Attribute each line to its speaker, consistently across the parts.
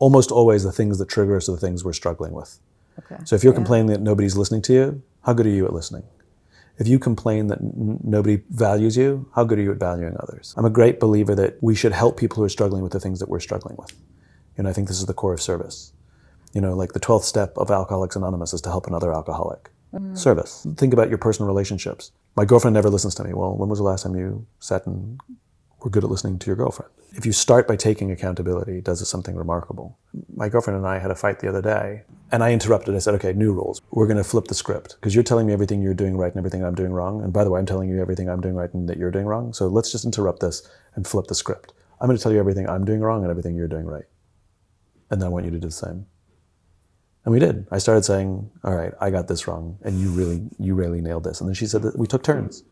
Speaker 1: almost always the things that trigger us are the things we're struggling with.
Speaker 2: Okay.
Speaker 1: So if you're complaining that nobody's listening to you, how good are you at listening? If you complain that nobody values you, how good are you at valuing others? I'm a great believer that we should help people who are struggling with the things that we're struggling with. I think this is the core of service. Like the 12th step of Alcoholics Anonymous is to help another alcoholic. Service. Think about your personal relationships. My girlfriend never listens to me. Well, when was the last time you sat and were good at listening to your girlfriend? If you start by taking accountability, it does something remarkable. My girlfriend and I had a fight the other day, and I interrupted. I said, okay, new rules. We're going to flip the script, because you're telling me everything you're doing right and everything I'm doing wrong. And by the way, I'm telling you everything I'm doing right and that you're doing wrong. So let's just interrupt this and flip the script. I'm going to tell you everything I'm doing wrong and everything you're doing right. And then I want you to do the same. And we did. I started saying, all right, I got this wrong, and you really nailed this. And then she said that we took turns.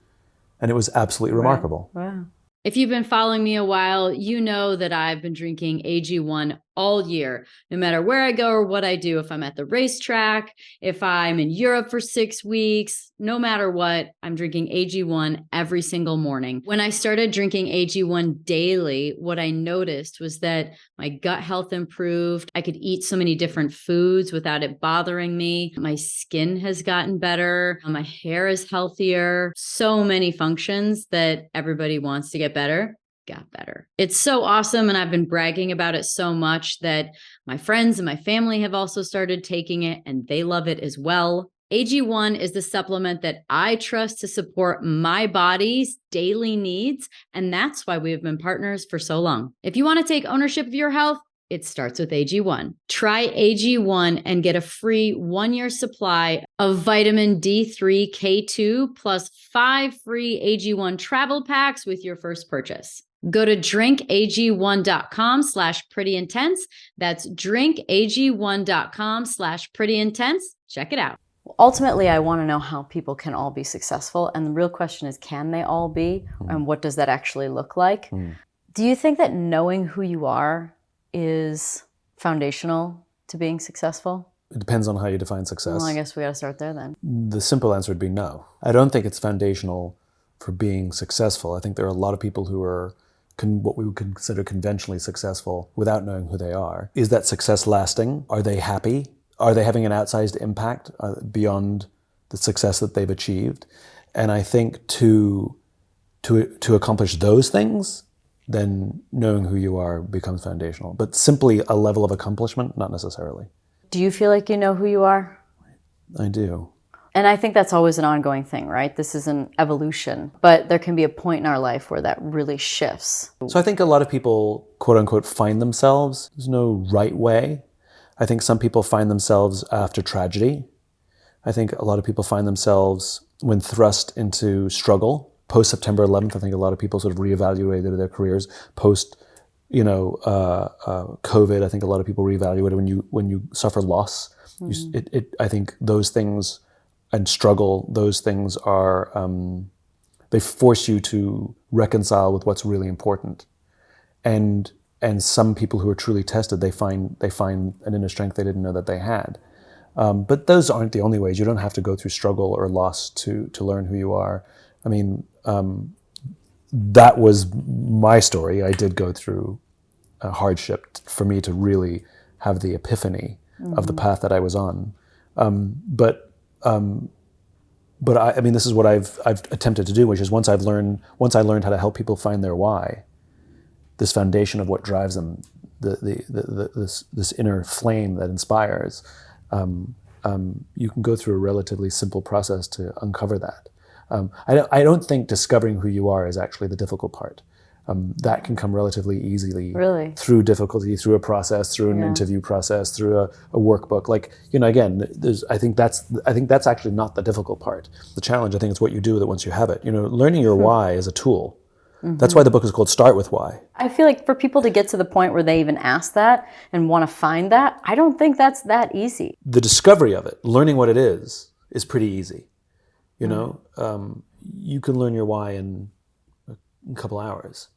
Speaker 1: And it was absolutely remarkable.
Speaker 2: Wow. If you've been following me a while, you know that I've been drinking AG1 all year, no matter where I go or what I do. If I'm at the racetrack, if I'm in Europe for 6 weeks, no matter what, I'm drinking AG1 every single morning. When I started drinking AG1 daily, what I noticed was that my gut health improved. I could eat so many different foods without it bothering me. My skin has gotten better. My hair is healthier. So many functions that everybody wants to get better. Got better. It's so awesome. And I've been bragging about it so much that my friends and my family have also started taking it, and they love it as well. AG1 is the supplement that I trust to support my body's daily needs. And that's why we have been partners for so long. If you want to take ownership of your health, it starts with AG1. Try AG1 and get a free 1-year supply of vitamin D3, K2, plus 5 free AG1 travel packs with your first purchase. Go to drinkag1.com/prettyintense. That's drinkag1.com/prettyintense. Check it out.
Speaker 3: Ultimately, I want to know how people can all be successful. And the real question is, can they all be? And what does that actually look like? Do you think that knowing who you are is foundational to being successful?
Speaker 1: It depends on how you define success.
Speaker 3: Well, I guess we got to start there then.
Speaker 1: The simple answer would be no. I don't think it's foundational for being successful. I think there are a lot of people who are what we would consider conventionally successful without knowing who they are. Is that success lasting? Are they happy? Are they having an outsized impact beyond the success that they've achieved? And I think to accomplish those things, then knowing who you are becomes foundational. But simply a level of accomplishment, not necessarily.
Speaker 3: Do you feel like you know who you are?
Speaker 1: I do.
Speaker 3: And I think that's always an ongoing thing, right? This is an evolution, but there can be a point in our life where that really shifts.
Speaker 1: So I think a lot of people, quote unquote, find themselves. There's no right way. I think some people find themselves after tragedy. I think a lot of people find themselves when thrust into struggle. Post September 11th, I think a lot of people sort of reevaluated their careers. Post, COVID, I think a lot of people reevaluated when you suffer loss. I think those things and struggle, those things are, they force you to reconcile with what's really important. And some people who are truly tested, they find an inner strength they didn't know that they had. But those aren't the only ways. You don't have to go through struggle or loss to learn who you are. I mean, that was my story. I did go through a hardship for me to really have the epiphany of the path that I was on. But I mean, this is what I've attempted to do, which is once I learned how to help people find their why, this foundation of what drives them, this inner flame that inspires, you can go through a relatively simple process to uncover that. I don't think discovering who you are is actually the difficult part. That can come relatively easily through difficulty, through a process, through an interview process, through a workbook. Like, again, I think that's actually not the difficult part. The challenge, I think, is what you do with it once you have it. Learning your why is a tool. That's why the book is called Start With Why.
Speaker 3: I feel like for people to get to the point where they even ask that and want to find that, I don't think that's that easy.
Speaker 1: The discovery of it, learning what it is pretty easy. You can learn your why in a couple hours,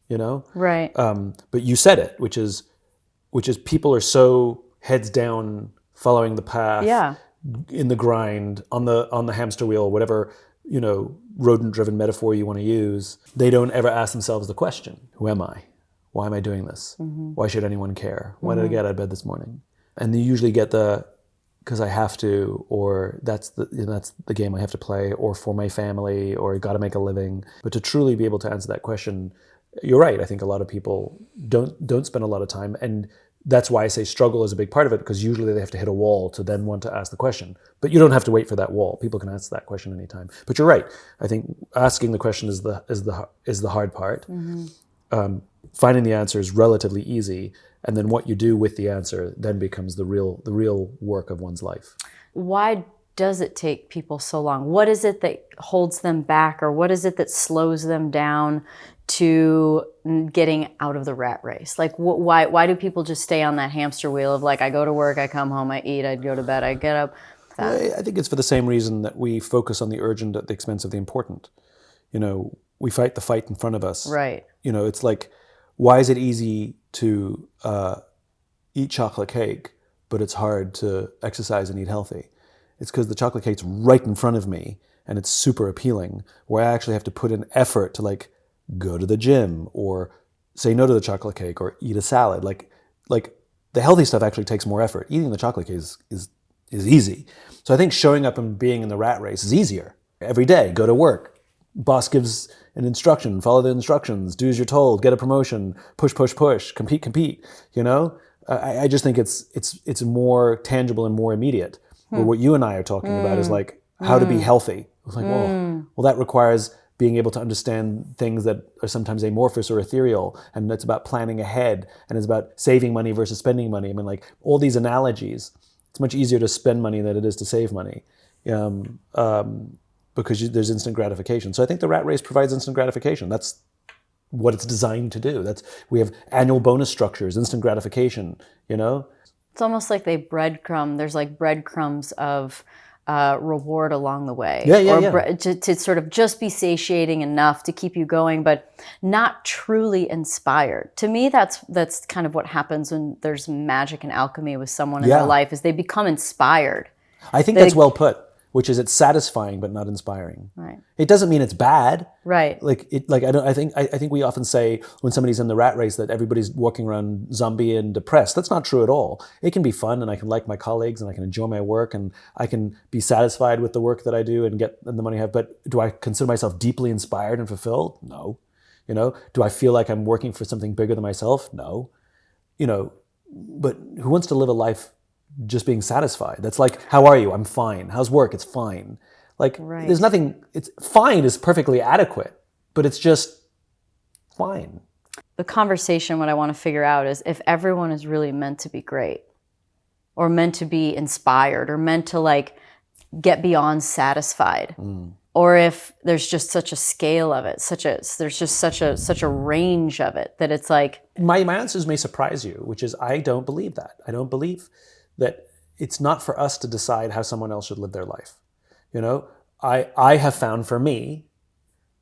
Speaker 3: Right.
Speaker 1: But you said it, which is people are so heads down, following the path, in the grind, on the hamster wheel, whatever, rodent-driven metaphor you want to use. They don't ever ask themselves the question, who am I? why am I doing this? Why should anyone care? Why did I get out of bed this morning? And you usually get the, because I have to, or that's the game I have to play, or for my family, or got to make a living. But to truly be able to answer that question, you're right. I think a lot of people don't spend a lot of time, and that's why I say struggle is a big part of it, because usually they have to hit a wall to then want to ask the question. But you don't have to wait for that wall. People can answer that question anytime. But you're right. I think asking the question is the hard part. Finding the answer is relatively easy, and then what you do with the answer then becomes the real work of one's life.
Speaker 3: Why does it take people so long? What is it that holds them back, or what is it that slows them down to getting out of the rat race? Like, why do people just stay on that hamster wheel of like, I go to work, I come home, I eat, I go to bed, I get up?
Speaker 1: I think it's for the same reason that we focus on the urgent at the expense of the important. We fight the fight in front of us.
Speaker 3: Right.
Speaker 1: It's like, why is it easy to eat chocolate cake, but it's hard to exercise and eat healthy? It's because the chocolate cake's right in front of me and it's super appealing, where I actually have to put in effort to like go to the gym or say no to the chocolate cake or eat a salad. Like the healthy stuff actually takes more effort. Eating the chocolate cake is easy. So I think showing up and being in the rat race is easier. Every day, go to work. Boss gives an instruction, follow the instructions, do as you're told, get a promotion, push, compete. I just think it's more tangible and more immediate. But what you and I are talking about is like how to be healthy. It's like, well, that requires being able to understand things that are sometimes amorphous or ethereal, and it's about planning ahead, and it's about saving money versus spending money. I mean, like all these analogies, it's much easier to spend money than it is to save money. Because there's instant gratification. So I think the rat race provides instant gratification. That's what it's designed to do. We have annual bonus structures, instant gratification,
Speaker 3: It's almost like there's like breadcrumbs of reward along the way. To sort of just be satiating enough to keep you going, but not truly inspired. To me, that's kind of what happens when there's magic and alchemy with someone in their life, is they become inspired.
Speaker 1: I think that's well put. Which is, it's satisfying but not inspiring.
Speaker 3: Right.
Speaker 1: It doesn't mean it's bad.
Speaker 3: Right.
Speaker 1: I think we often say when somebody's in the rat race that everybody's walking around zombie and depressed. That's not true at all. It can be fun, and I can like my colleagues, and I can enjoy my work, and I can be satisfied with the work that I do and get the money I have. But do I consider myself deeply inspired and fulfilled? No. Do I feel like I'm working for something bigger than myself? No. But who wants to live a life just being satisfied? That's like, how are you? I'm fine. How's work? It's fine. Like, There's nothing, it's fine is perfectly adequate, but it's just fine.
Speaker 3: The conversation, what I want to figure out is if everyone is really meant to be great, or meant to be inspired, or meant to like get beyond satisfied, or if there's just such a scale of it, there's just such a range of it that it's like...
Speaker 1: My answers may surprise you, which is I don't believe that. I don't believe that it's not for us to decide how someone else should live their life. I have found for me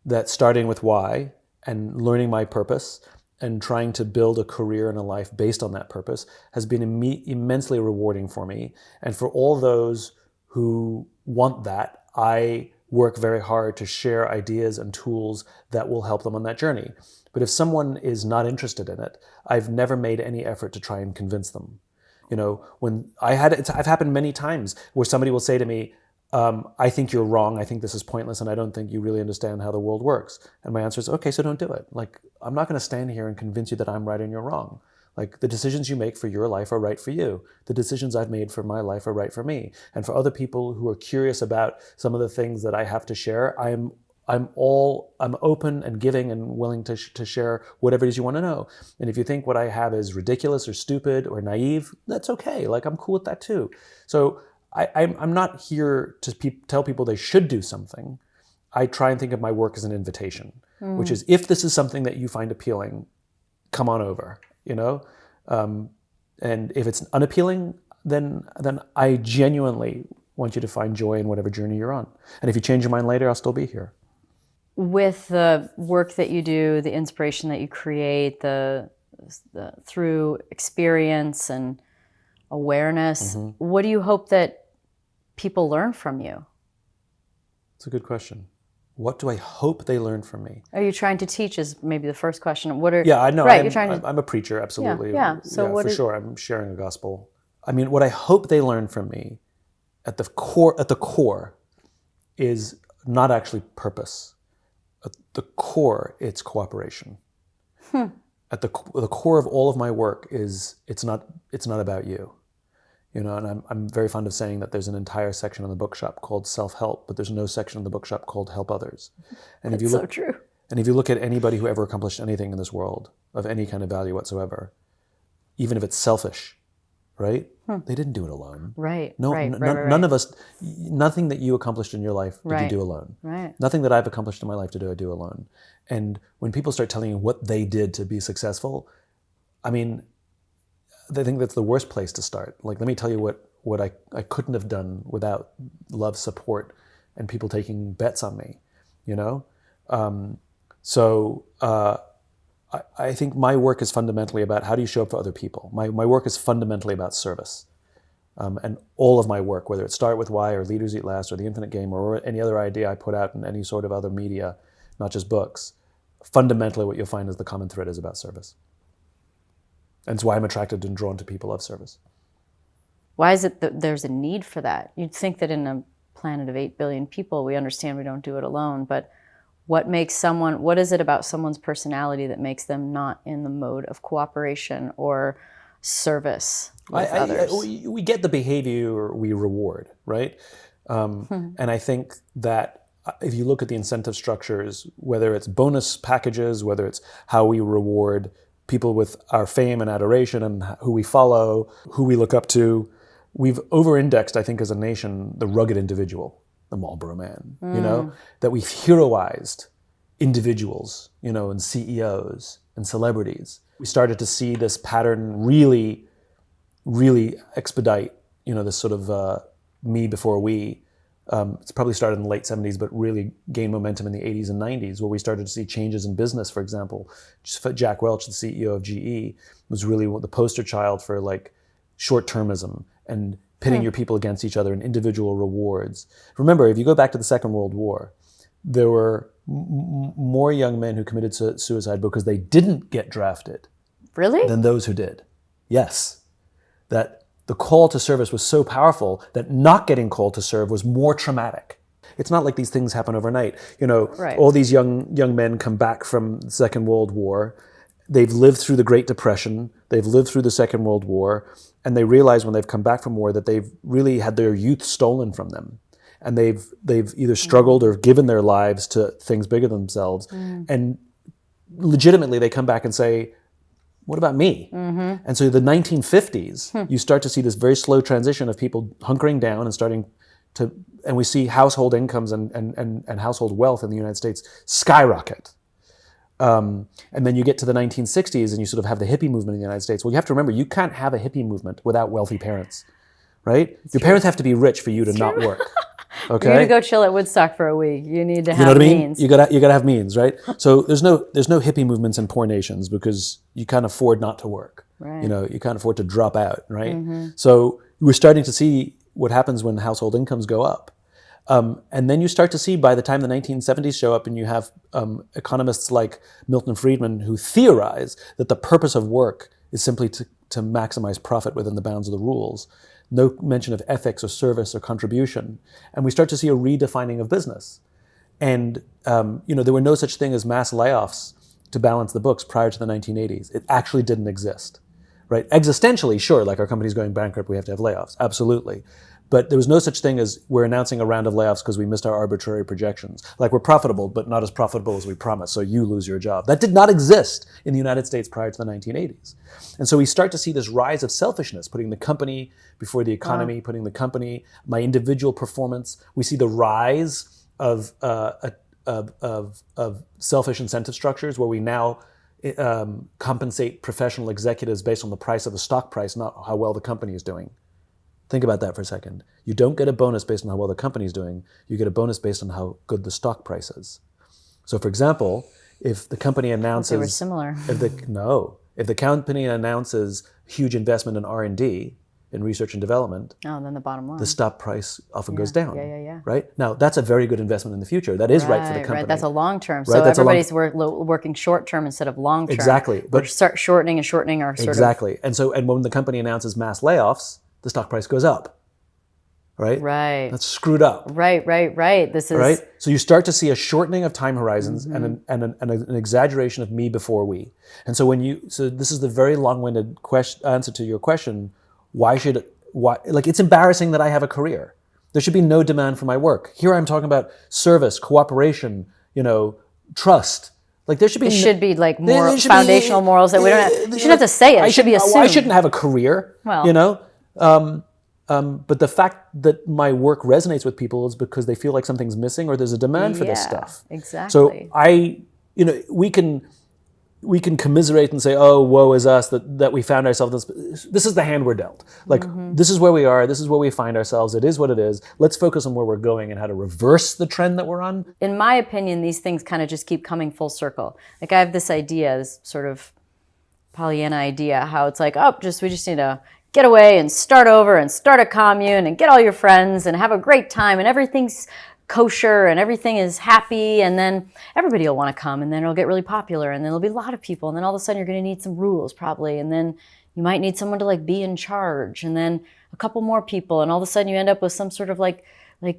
Speaker 1: that starting with why and learning my purpose and trying to build a career and a life based on that purpose has been immensely rewarding for me. And for all those who want that, I work very hard to share ideas and tools that will help them on that journey. But if someone is not interested in it, I've never made any effort to try and convince them. I've happened many times where somebody will say to me, I think you're wrong. I think this is pointless, and I don't think you really understand how the world works. And my answer is, okay, so don't do it. Like, I'm not going to stand here and convince you that I'm right and you're wrong. Like, the decisions you make for your life are right for you. The decisions I've made for my life are right for me. And for other people who are curious about some of the things that I have to share, I'm open and giving and willing to share whatever it is you want to know. And if you think what I have is ridiculous or stupid or naive, that's okay. Like, I'm cool with that too. So I'm not here to tell people they should do something. I try and think of my work as an invitation, which is, if this is something that you find appealing, come on over, and if it's unappealing, then I genuinely want you to find joy in whatever journey you're on. And if you change your mind later, I'll still be here.
Speaker 3: With the work that you do, the inspiration that you create, through experience and awareness, what do you hope that people learn from you?
Speaker 1: It's a good question. What do I hope they learn from me?
Speaker 3: Are you trying to teach is maybe the first question. What are
Speaker 1: Yeah, I know.
Speaker 3: Right, you're trying to.
Speaker 1: I'm a preacher, absolutely.
Speaker 3: Yeah. So
Speaker 1: yeah,
Speaker 3: what
Speaker 1: for
Speaker 3: is-
Speaker 1: sure, I'm sharing a gospel. I mean, what I hope they learn from me, at the core, is not actually purpose. At the core, it's cooperation. At the core of all of my work is it's not about you. You know, and I'm very fond of saying that there's an entire section in the bookshop called self-help, but there's no section in the bookshop called help others. And if you look,
Speaker 3: so true.
Speaker 1: And if you look at anybody who ever accomplished anything in this world of any kind of value whatsoever, even if it's selfish, right? They didn't do it alone.
Speaker 3: Right.
Speaker 1: No,
Speaker 3: right.
Speaker 1: None of us. Nothing that you accomplished in your life did you do alone.
Speaker 3: Right.
Speaker 1: Nothing that I've accomplished in my life I do alone. And when people start telling you what they did to be successful, I mean, I think that's the worst place to start. Like, let me tell you what I couldn't have done without love, support, and people taking bets on me, you know? I think my work is fundamentally about how do you show up for other people. My work is fundamentally about service. And all of my work, whether it's Start With Why or Leaders Eat Last or The Infinite Game or any other idea I put out in any sort of other media, not just books, fundamentally what you'll find is the common thread is about service. And it's why I'm attracted and drawn to people of service.
Speaker 3: Why is it that there's a need for that? You'd think that in a planet of 8 billion people, we understand we don't do it alone, but what is it about someone's personality that makes them not in the mode of cooperation or service with others?
Speaker 1: We get the behavior we reward, right? And I think that if you look at the incentive structures, whether it's bonus packages, whether it's how we reward people with our fame and adoration and who we follow, who we look up to, we've over-indexed, I think, as a nation, the rugged individual, the Marlboro Man, you know, that we've heroized individuals, you know, and CEOs and celebrities. We started to see this pattern really, really expedite, you know, this sort of me before we. It's probably started in the late 70s, but really gained momentum in the 80s and 90s, where we started to see changes in business. For example, Jack Welch, the CEO of GE, was really the poster child for like short-termism and pitting your people against each other and individual rewards. Remember, if you go back to the Second World War, there were more young men who committed suicide because they didn't get drafted
Speaker 3: Really?
Speaker 1: than those who did. Yes. That the call to service was so powerful that not getting called to serve was more traumatic. It's not like these things happen overnight. You know, all these young men come back from the Second World War. They've lived through the Great Depression. They've lived through the Second World War. And they realize when they've come back from war that they've really had their youth stolen from them. And they've either struggled or given their lives to things bigger than themselves. And legitimately they come back and say, what about me? And so the 1950s, you start to see this very slow transition of people hunkering down and starting to, and we see household incomes and household wealth in the United States skyrocket. And then you get to the 1960s and you sort of have the hippie movement in the United States. Well, you have to remember, you can't have a hippie movement without wealthy parents, right? Your parents have to be rich for you to not work. Okay.
Speaker 3: For you to go chill at Woodstock for a week, you need to have
Speaker 1: you know what I mean?
Speaker 3: means.
Speaker 1: You gotta have means, right? So there's no hippie movements in poor nations because you can't afford not to work.
Speaker 3: Right.
Speaker 1: You know, you can't afford to drop out, right? So we're starting to see what happens when household incomes go up. And then you start to see by the time the 1970s show up and you have economists like Milton Friedman who theorize that the purpose of work is simply to maximize profit within the bounds of the rules. No mention of ethics or service or contribution. And we start to see a redefining of business. And you know, there were no such thing as mass layoffs to balance the books prior to the 1980s. It actually didn't exist, right? Existentially, sure, like our company's going bankrupt, we have to have layoffs, absolutely. But there was no such thing as we're announcing a round of layoffs because we missed our arbitrary projections. Like we're profitable, but not as profitable as we promised, so you lose your job. That did not exist in the United States prior to the 1980s. And so we start to see this rise of selfishness, putting the company before the economy, putting the company, my individual performance. We see the rise of selfish incentive structures where we now compensate professional executives based on the price of the stock price, not how well the company is doing. Think about that for a second. You don't get a bonus based on how well the company's doing. You get a bonus based on how good the stock price is. So, for example, if the company announces...
Speaker 3: They were similar.
Speaker 1: If the company announces huge investment in R&D, in research and development,
Speaker 3: Oh, then the bottom line.
Speaker 1: the stock price often goes down.
Speaker 3: Yeah.
Speaker 1: Right? Now, that's a very good investment in the future. That is right for the company.
Speaker 3: Right, that's a long term.
Speaker 1: Right?
Speaker 3: So
Speaker 1: That's
Speaker 3: everybody's working short term instead of long term.
Speaker 1: Exactly.
Speaker 3: But start shortening and shortening our sort of...
Speaker 1: Exactly. And when the company announces mass layoffs, the stock price goes up. Right?
Speaker 3: Right.
Speaker 1: That's screwed up.
Speaker 3: Right. This is...
Speaker 1: Right? So you start to see a shortening of time horizons and an exaggeration of me before we. And so this is the very long-winded answer to your question, why, it's embarrassing that I have a career. There should be no demand for my work. Here I'm talking about service, cooperation, trust. Like there should be...
Speaker 3: It should be like more foundational morals that we don't have. You shouldn't have to say it. It should be assumed.
Speaker 1: I shouldn't have a career,
Speaker 3: Well,
Speaker 1: but the fact that my work resonates with people is because they feel like something's missing or there's a demand for this stuff.
Speaker 3: Exactly.
Speaker 1: So we can commiserate and say, oh, woe is us that we found ourselves. This is the hand we're dealt. Like, this is where we are. This is where we find ourselves. It is what it is. Let's focus on where we're going and how to reverse the trend that we're on.
Speaker 3: In my opinion, these things kind of just keep coming full circle. Like I have this idea, this sort of Pollyanna idea, how it's like, we just need to get away and start over and start a commune and get all your friends and have a great time and everything's kosher and everything is happy, and then everybody will want to come, and then it'll get really popular, and then there'll be a lot of people, and then all of a sudden you're going to need some rules probably, and then you might need someone to like be in charge, and then a couple more people, and all of a sudden you end up with some sort of like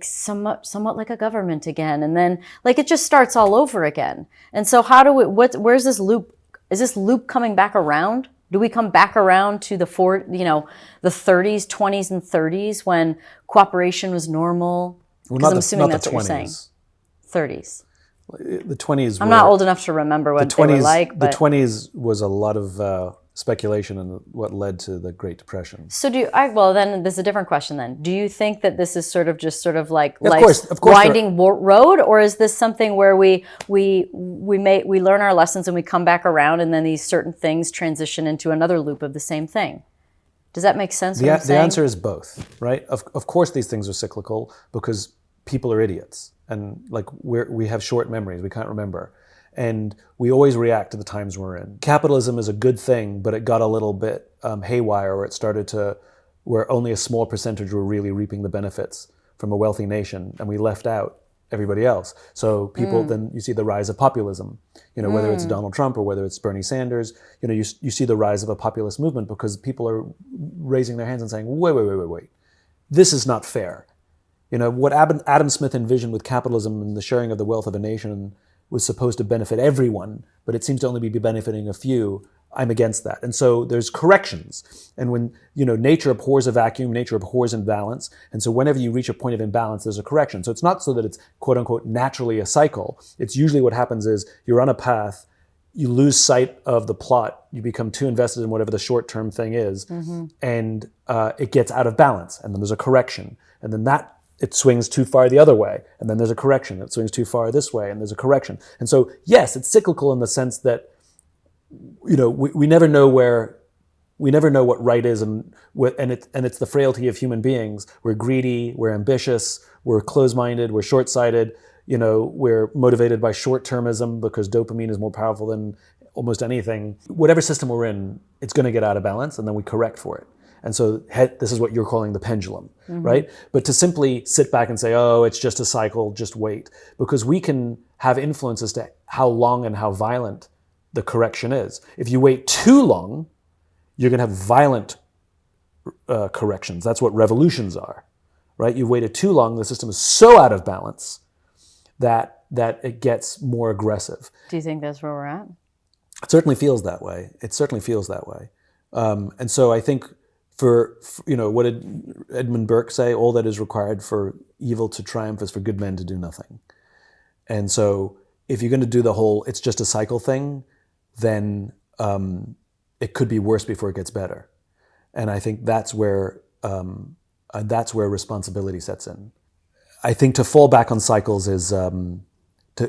Speaker 3: somewhat like a government again, and then like it just starts all over again. And so where's this loop? Is this loop coming back around? Do we come back around to the 30s, 20s, and 30s when cooperation was normal? Because I'm assuming that's what you're saying. 30s.
Speaker 1: The 20s.
Speaker 3: I'm not old enough to remember what they were like. But
Speaker 1: the 20s was a lot of speculation and what led to the Great Depression.
Speaker 3: So then there's a different question then. Do you think that this is sort of like
Speaker 1: life's
Speaker 3: winding road, or is this something where we learn our lessons and we come back around, and then these certain things transition into another loop of the same thing? Does that make sense?
Speaker 1: The answer is both, right? Of course these things are cyclical because people are idiots, and like we have short memories, we can't remember. And we always react to the times we're in. Capitalism is a good thing, but it got a little bit haywire, where only a small percentage were really reaping the benefits from a wealthy nation, and we left out everybody else. So people, then you see the rise of populism, whether it's Donald Trump or whether it's Bernie Sanders, you see the rise of a populist movement because people are raising their hands and saying, wait, this is not fair. What Adam Smith envisioned with capitalism and the sharing of the wealth of a nation was supposed to benefit everyone, but it seems to only be benefiting a few. I'm against that. And so there's corrections. And when, nature abhors a vacuum, nature abhors imbalance. And so whenever you reach a point of imbalance, there's a correction. So it's not so that it's quote unquote naturally a cycle. It's usually what happens is you're on a path, you lose sight of the plot, you become too invested in whatever the short-term thing is, and it gets out of balance. And then there's a correction. And then it swings too far the other way, and then there's a correction. It swings too far this way, and there's a correction. And so, yes, it's cyclical in the sense that, we never know what right is, and it's the frailty of human beings. We're greedy, we're ambitious, we're close-minded, we're short-sighted. We're motivated by short-termism because dopamine is more powerful than almost anything. Whatever system we're in, it's going to get out of balance, and then we correct for it. And so this is what you're calling the pendulum, right? But to simply sit back and say, oh, it's just a cycle, just wait. Because we can have influence as to how long and how violent the correction is. If you wait too long, you're going to have violent corrections. That's what revolutions are, right? You've waited too long, the system is so out of balance that it gets more aggressive.
Speaker 3: Do you think that's where we're at?
Speaker 1: It certainly feels that way. And so I think for what did Edmund Burke say? All that is required for evil to triumph is for good men to do nothing. And so if you're going to do the whole it's just a cycle thing, then it could be worse before it gets better. And I think that's where responsibility sets in. I think to fall back on cycles is to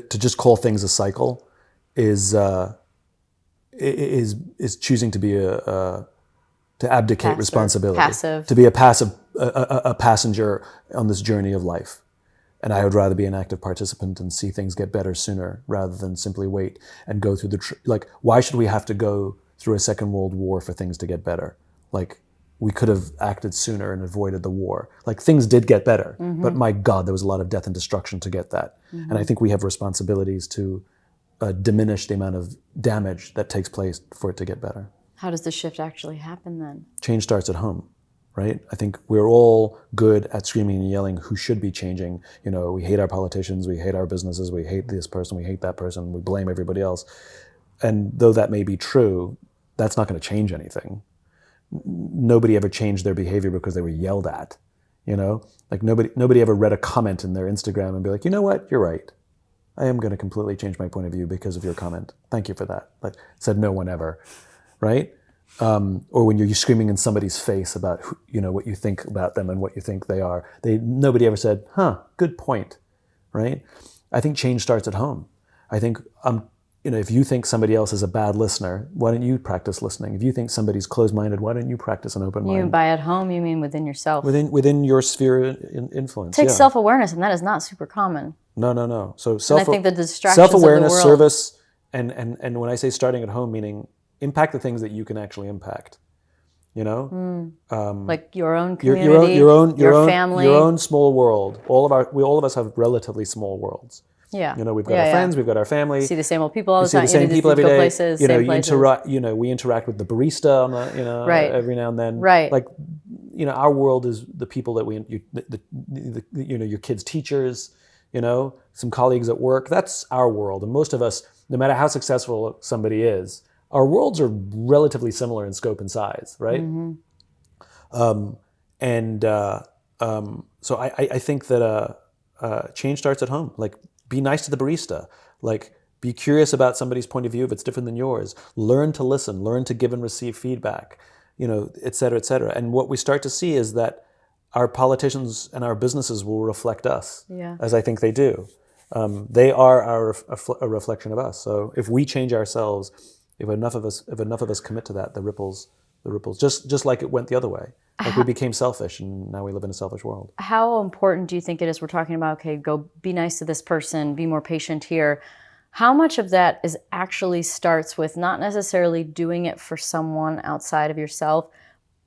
Speaker 1: just call things a cycle is choosing to be to abdicate responsibility,
Speaker 3: passive.
Speaker 1: To be a passenger on this journey of life. And I would rather be an active participant and see things get better sooner rather than simply wait and go through why should we have to go through a Second World War for things to get better? Like, we could have acted sooner and avoided the war. Like things did get better, but my God, there was a lot of death and destruction to get that. And I think we have responsibilities to diminish the amount of damage that takes place for it to get better.
Speaker 3: How does the shift actually happen then?
Speaker 1: Change starts at home, right? I think we're all good at screaming and yelling who should be changing. You know, we hate our politicians, we hate our businesses, we hate this person, we hate that person, we blame everybody else. And though that may be true, that's not going to change anything. Nobody ever changed their behavior because they were yelled at, you know? Like nobody ever read a comment in their Instagram and be like, you know what, you're right. I am going to completely change my point of view because of your comment. Thank you for that. Like said no one ever, right? Or when you're screaming in somebody's face about who, you know, what you think about them and what you think they are. Nobody ever said, good point, right? I think change starts at home. I think you know, if you think somebody else is a bad listener, why don't you practice listening? If you think somebody's closed-minded, why don't you practice an open mind?
Speaker 3: You mean by at home, you mean within yourself?
Speaker 1: Within your sphere of influence.
Speaker 3: Take self-awareness, and that is not super common.
Speaker 1: No. So
Speaker 3: I think the distractions
Speaker 1: self-awareness,
Speaker 3: of the world,
Speaker 1: service, and when I say starting at home, meaning impact the things that you can actually impact. You know,
Speaker 3: like your own community,
Speaker 1: your
Speaker 3: family,
Speaker 1: your own small world. All of us have relatively small worlds.
Speaker 3: Yeah.
Speaker 1: You know, we've got our friends, we've got our family.
Speaker 3: You see the same old people all the
Speaker 1: time.
Speaker 3: You
Speaker 1: see the same people every day.
Speaker 3: Places,
Speaker 1: you know,
Speaker 3: places.
Speaker 1: We interact with the barista on the, you know, every now and then.
Speaker 3: Right.
Speaker 1: Like, you know, our world is the people that you know, your kids' teachers, you know, some colleagues at work. That's our world. And most of us, no matter how successful somebody is, our worlds are relatively similar in scope and size, right? So I think that change starts at home. Like, be nice to the barista. Like, be curious about somebody's point of view if it's different than yours. Learn to listen. Learn to give and receive feedback. You know, et cetera, et cetera. And what we start to see is that our politicians and our businesses will reflect us, as I think they do. They are a reflection of us. So if we change ourselves, if enough of us commit to that, the ripples, just like it went the other way. Like we became selfish, and now we live in a selfish world.
Speaker 3: How important do you think it is? We're talking about, okay, go be nice to this person, be more patient here. How much of that is actually starts with not necessarily doing it for someone outside of yourself,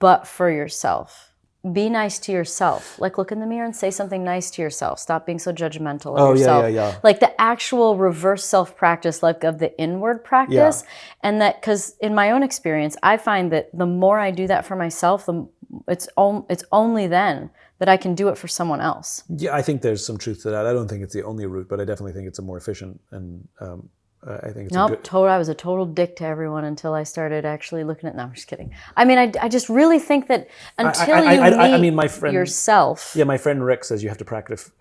Speaker 3: but for yourself? Be nice to yourself. Like, look in the mirror and say something nice to yourself. Stop being so judgmental of yourself.
Speaker 1: Yeah.
Speaker 3: Like the actual reverse self-practice, like of the inward practice.
Speaker 1: Yeah.
Speaker 3: And that, because in my own experience, I find that the more I do that for myself, it's only then that I can do it for someone else.
Speaker 1: Yeah, I think there's some truth to that. I don't think it's the only route, but I definitely think it's a more efficient and I think it's
Speaker 3: I was a total dick to everyone until I started actually looking at. No, I'm just kidding. I mean, I just really think that until you meet
Speaker 1: my friend,
Speaker 3: yourself.
Speaker 1: Yeah, my friend Rick says you have to practice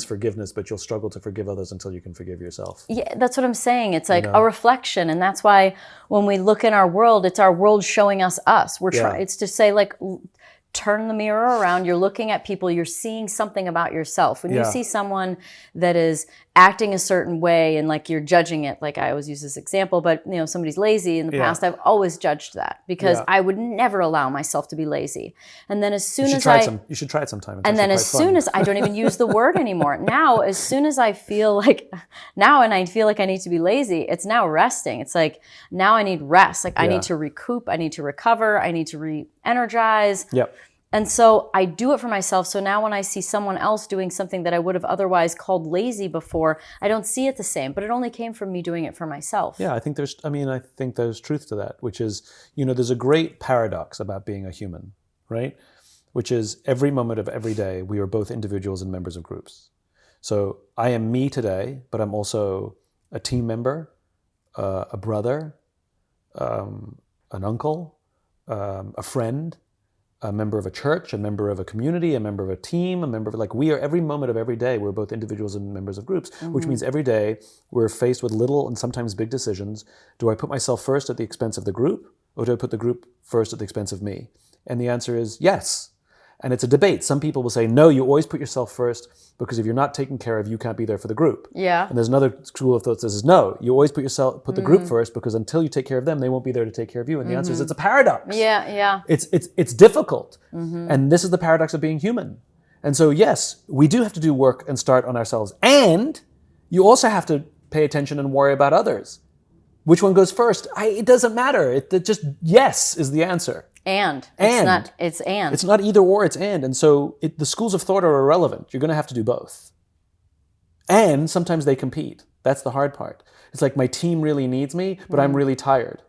Speaker 1: forgiveness, but you'll struggle to forgive others until you can forgive yourself.
Speaker 3: Yeah, that's what I'm saying. It's like a reflection, and that's why when we look in our world, it's our world showing us us. We're trying. It's to say, like, turn the mirror around. You're looking at people. You're seeing something about yourself. When you see someone that is acting a certain way and like you're judging it, like I always use this example, but you know, somebody's lazy in the past, I've always judged that because I would never allow myself to be lazy. And then as soon as
Speaker 1: you should try it sometime.
Speaker 3: And then as soon as I don't even use the word anymore. Now, as soon as I feel like I need to be lazy, it's now resting. It's like, now I need rest. Like I need to recoup. I need to recover. I need to re-energize.
Speaker 1: Yep.
Speaker 3: And so I do it for myself. So now when I see someone else doing something that I would have otherwise called lazy before, I don't see it the same, but it only came from me doing it for myself.
Speaker 1: Yeah, I think there's truth to that, which is, you know, there's a great paradox about being a human, right? Which is every moment of every day, we are both individuals and members of groups. So I am me today, but I'm also a team member, a brother, an uncle, a friend, a member of a church, a member of a community, a member of a team, a member of, like, we are every moment of every day, we're both individuals and members of groups, which means every day we're faced with little and sometimes big decisions. Do I put myself first at the expense of the group, or do I put the group first at the expense of me? And the answer is yes. And it's a debate. Some people will say, no, you always put yourself first because if you're not taken care of, you can't be there for the group. Yeah. And there's another school of thought that says, no, you always put the group first because until you take care of them, they won't be there to take care of you. And the answer is it's a paradox.
Speaker 3: Yeah.
Speaker 1: It's difficult. And this is the paradox of being human. And so, yes, we do have to do work and start on ourselves. And you also have to pay attention and worry about others. Which one goes first? It doesn't matter. It just yes is the answer. It's not either or, it's and. And so the schools of thought are irrelevant. You're going to have to do both. And sometimes they compete. That's the hard part. It's like my team really needs me, but I'm really tired.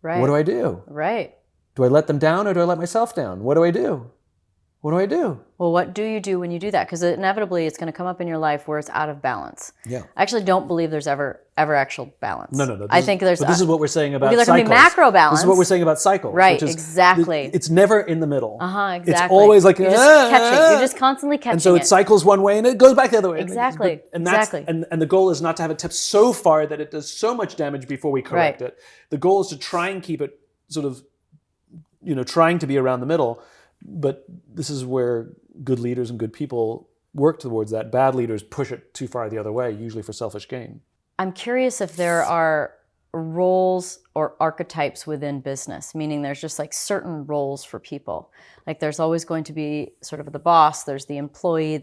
Speaker 3: Right.
Speaker 1: What do I do?
Speaker 3: Right.
Speaker 1: Do I let them down or do I let myself down? What do I do? What do I do?
Speaker 3: Well, what do you do when you do that? Because inevitably it's going to come up in your life where it's out of balance.
Speaker 1: Yeah.
Speaker 3: I actually don't believe there's ever actual balance.
Speaker 1: No.
Speaker 3: I think there's.
Speaker 1: But this is what we're saying about
Speaker 3: there
Speaker 1: cycles.
Speaker 3: can be macro balance.
Speaker 1: This is what we're saying about cycles.
Speaker 3: Right,
Speaker 1: which is
Speaker 3: exactly.
Speaker 1: It's never in the middle.
Speaker 3: Exactly.
Speaker 1: It's always like,
Speaker 3: you're just catching. You're just constantly catching.
Speaker 1: And so it cycles one way and it goes back the other way.
Speaker 3: Exactly.
Speaker 1: Exactly. And the goal is not to have it tip so far that it does so much damage before we correct it. The goal is to try and keep it sort of, trying to be around the middle. But this is where good leaders and good people work towards that. Bad leaders push it too far the other way, usually for selfish gain.
Speaker 3: I'm curious if there are roles or archetypes within business, meaning there's just like certain roles for people. Like there's always going to be sort of the boss, there's the employee,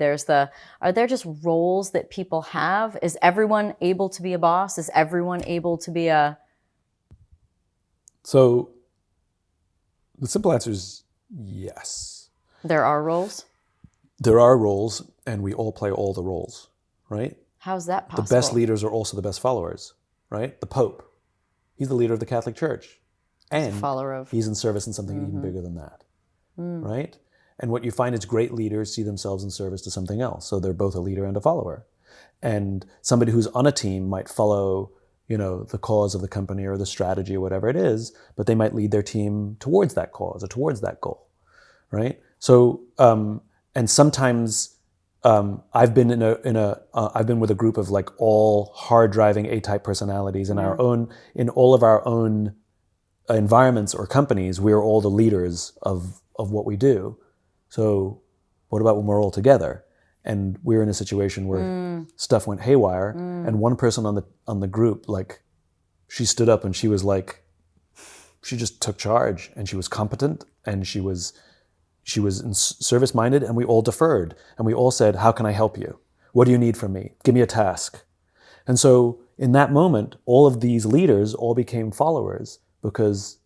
Speaker 3: are there just roles that people have? Is everyone able to be a boss? Is everyone able to be a...
Speaker 1: So the simple answer is yes.
Speaker 3: There are roles?
Speaker 1: There are roles, and we all play all the roles, right?
Speaker 3: How's that possible?
Speaker 1: The best leaders are also the best followers, right? The Pope, he's the leader of the Catholic Church. And he's in service in something even bigger than that, right? And what you find is great leaders see themselves in service to something else. So they're both a leader and a follower. And somebody who's on a team might follow, the cause of the company or the strategy or whatever it is, but they might lead their team towards that cause or towards that goal, right? So, and sometimes I've been I've been with a group of like all hard driving A-type personalities in all of our own environments or companies. We're all the leaders of what we do. So what about when we're all together and we're in a situation where stuff went haywire and one person on the group, like she stood up and she was like, she just took charge and she was competent and she was service-minded, and we all deferred. And we all said, how can I help you? What do you need from me? Give me a task. And so in that moment, all of these leaders all became followers because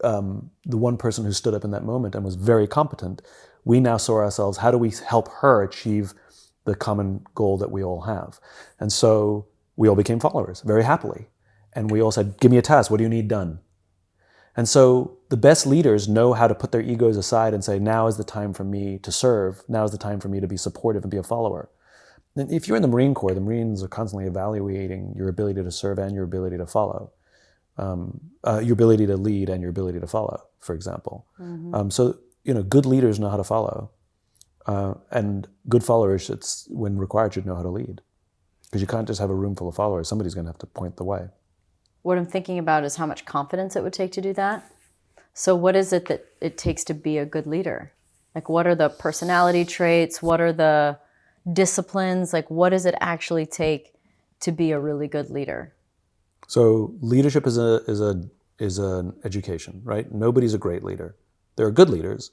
Speaker 1: the one person who stood up in that moment and was very competent, we now saw ourselves, how do we help her achieve the common goal that we all have? And so we all became followers very happily. And we all said, give me a task. What do you need done? And so the best leaders know how to put their egos aside and say, now is the time for me to serve. Now is the time for me to be supportive and be a follower. And if you're in the Marine Corps, the Marines are constantly evaluating your ability to serve and your ability to follow, your ability to lead and your ability to follow, for example. So, good leaders know how to follow. And good followers, when required, should know how to lead. Because you can't just have a room full of followers. Somebody's going to have to point the way.
Speaker 3: What I'm thinking about is how much confidence it would take to do that. So what is it that it takes to be a good leader? Like, what are the personality traits? What are the disciplines? Like, what does it actually take to be a really good leader?
Speaker 1: So leadership is an education, right? Nobody's a great leader. There are good leaders,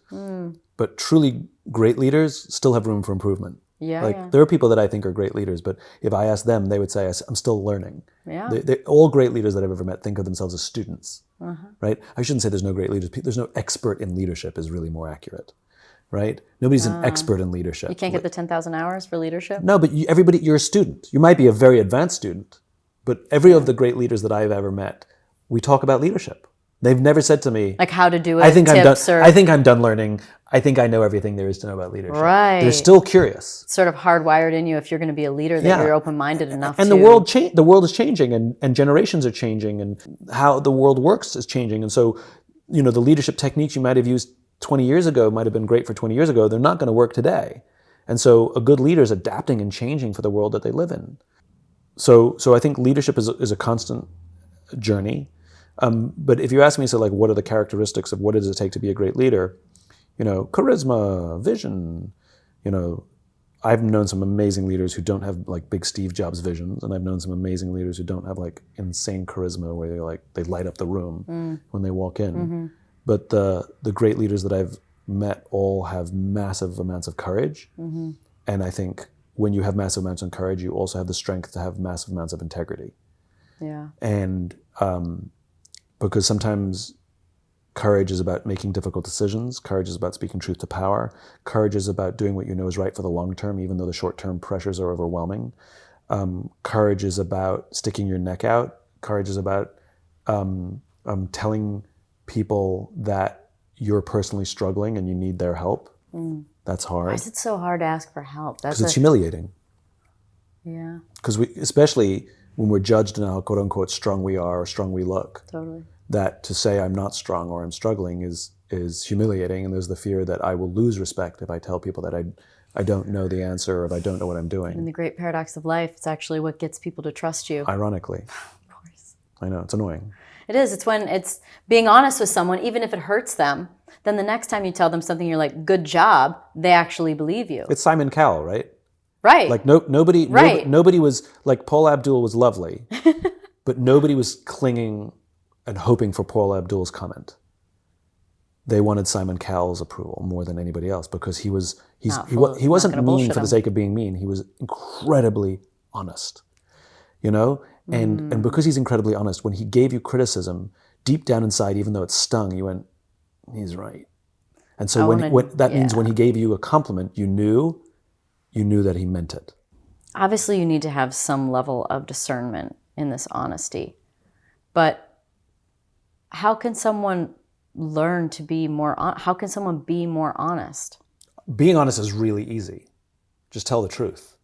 Speaker 1: but truly great leaders still have room for improvement. There are people that I think are great leaders, but if I ask them, they would say, I'm still learning. All great leaders that I've ever met think of themselves as students, right? I shouldn't say there's no great leaders. There's no expert in leadership is really more accurate, right? Nobody's an expert in leadership.
Speaker 3: You can't get the 10,000 hours for leadership?
Speaker 1: No, but you're a student. You might be a very advanced student, but every of the great leaders that I've ever met, we talk about leadership. They've never said to me,
Speaker 3: like how to do it.
Speaker 1: I think I'm done learning. I think I know everything there is to know about leadership.
Speaker 3: Right.
Speaker 1: They're still curious.
Speaker 3: It's sort of hardwired in you if you're going to be a leader that you're open-minded enough
Speaker 1: and
Speaker 3: to...
Speaker 1: And the world is changing and generations are changing and how the world works is changing. And so, the leadership techniques you might have used 20 years ago might have been great for 20 years ago. They're not going to work today. And so a good leader is adapting and changing for the world that they live in. So I think leadership is a constant journey. But if you ask me, what are the characteristics of what does it take to be a great leader? Charisma, vision. I've known some amazing leaders who don't have like big Steve Jobs visions, and I've known some amazing leaders who don't have like insane charisma where they light up the room when they walk in. But the great leaders that I've met all have massive amounts of courage, and I think when you have massive amounts of courage, you also have the strength to have massive amounts of integrity.
Speaker 3: Yeah.
Speaker 1: And because sometimes Courage is about making difficult decisions. Courage is about speaking truth to power. Courage is about doing what you know is right for the long term, even though the short-term pressures are overwhelming. Courage is about sticking your neck out. Courage is about telling people that you're personally struggling and you need their help. That's hard.
Speaker 3: Why is it so hard to ask for help?
Speaker 1: Because it's humiliating.
Speaker 3: Yeah.
Speaker 1: Because especially when we're judged on how quote unquote strong we are or strong we look.
Speaker 3: Totally.
Speaker 1: That to say I'm not strong or I'm struggling is humiliating, and there's the fear that I will lose respect if I tell people that I don't know the answer or if I don't know what I'm doing.
Speaker 3: In the great paradox of life, it's actually what gets people to trust you.
Speaker 1: Ironically.
Speaker 3: Of course.
Speaker 1: I know, it's annoying.
Speaker 3: It is. It's when it's being honest with someone, even if it hurts them, then the next time you tell them something, you're like, good job, they actually believe you.
Speaker 1: It's Simon Cowell, right?
Speaker 3: Right.
Speaker 1: Like nobody was, like Paul Abdul was lovely, but nobody was clinging and hoping for Paul Abdul's comment. They wanted Simon Cowell's approval more than anybody else because he wasn't mean for the sake of being mean. He was incredibly honest, you know? And because he's incredibly honest, when he gave you criticism, deep down inside, even though it stung, you went, he's right. And so means when he gave you a compliment, you knew that he meant it.
Speaker 3: Obviously, you need to have some level of discernment in this honesty. But how can someone learn to be more how can someone be more honest?
Speaker 1: Being honest is really easy. Just tell the truth.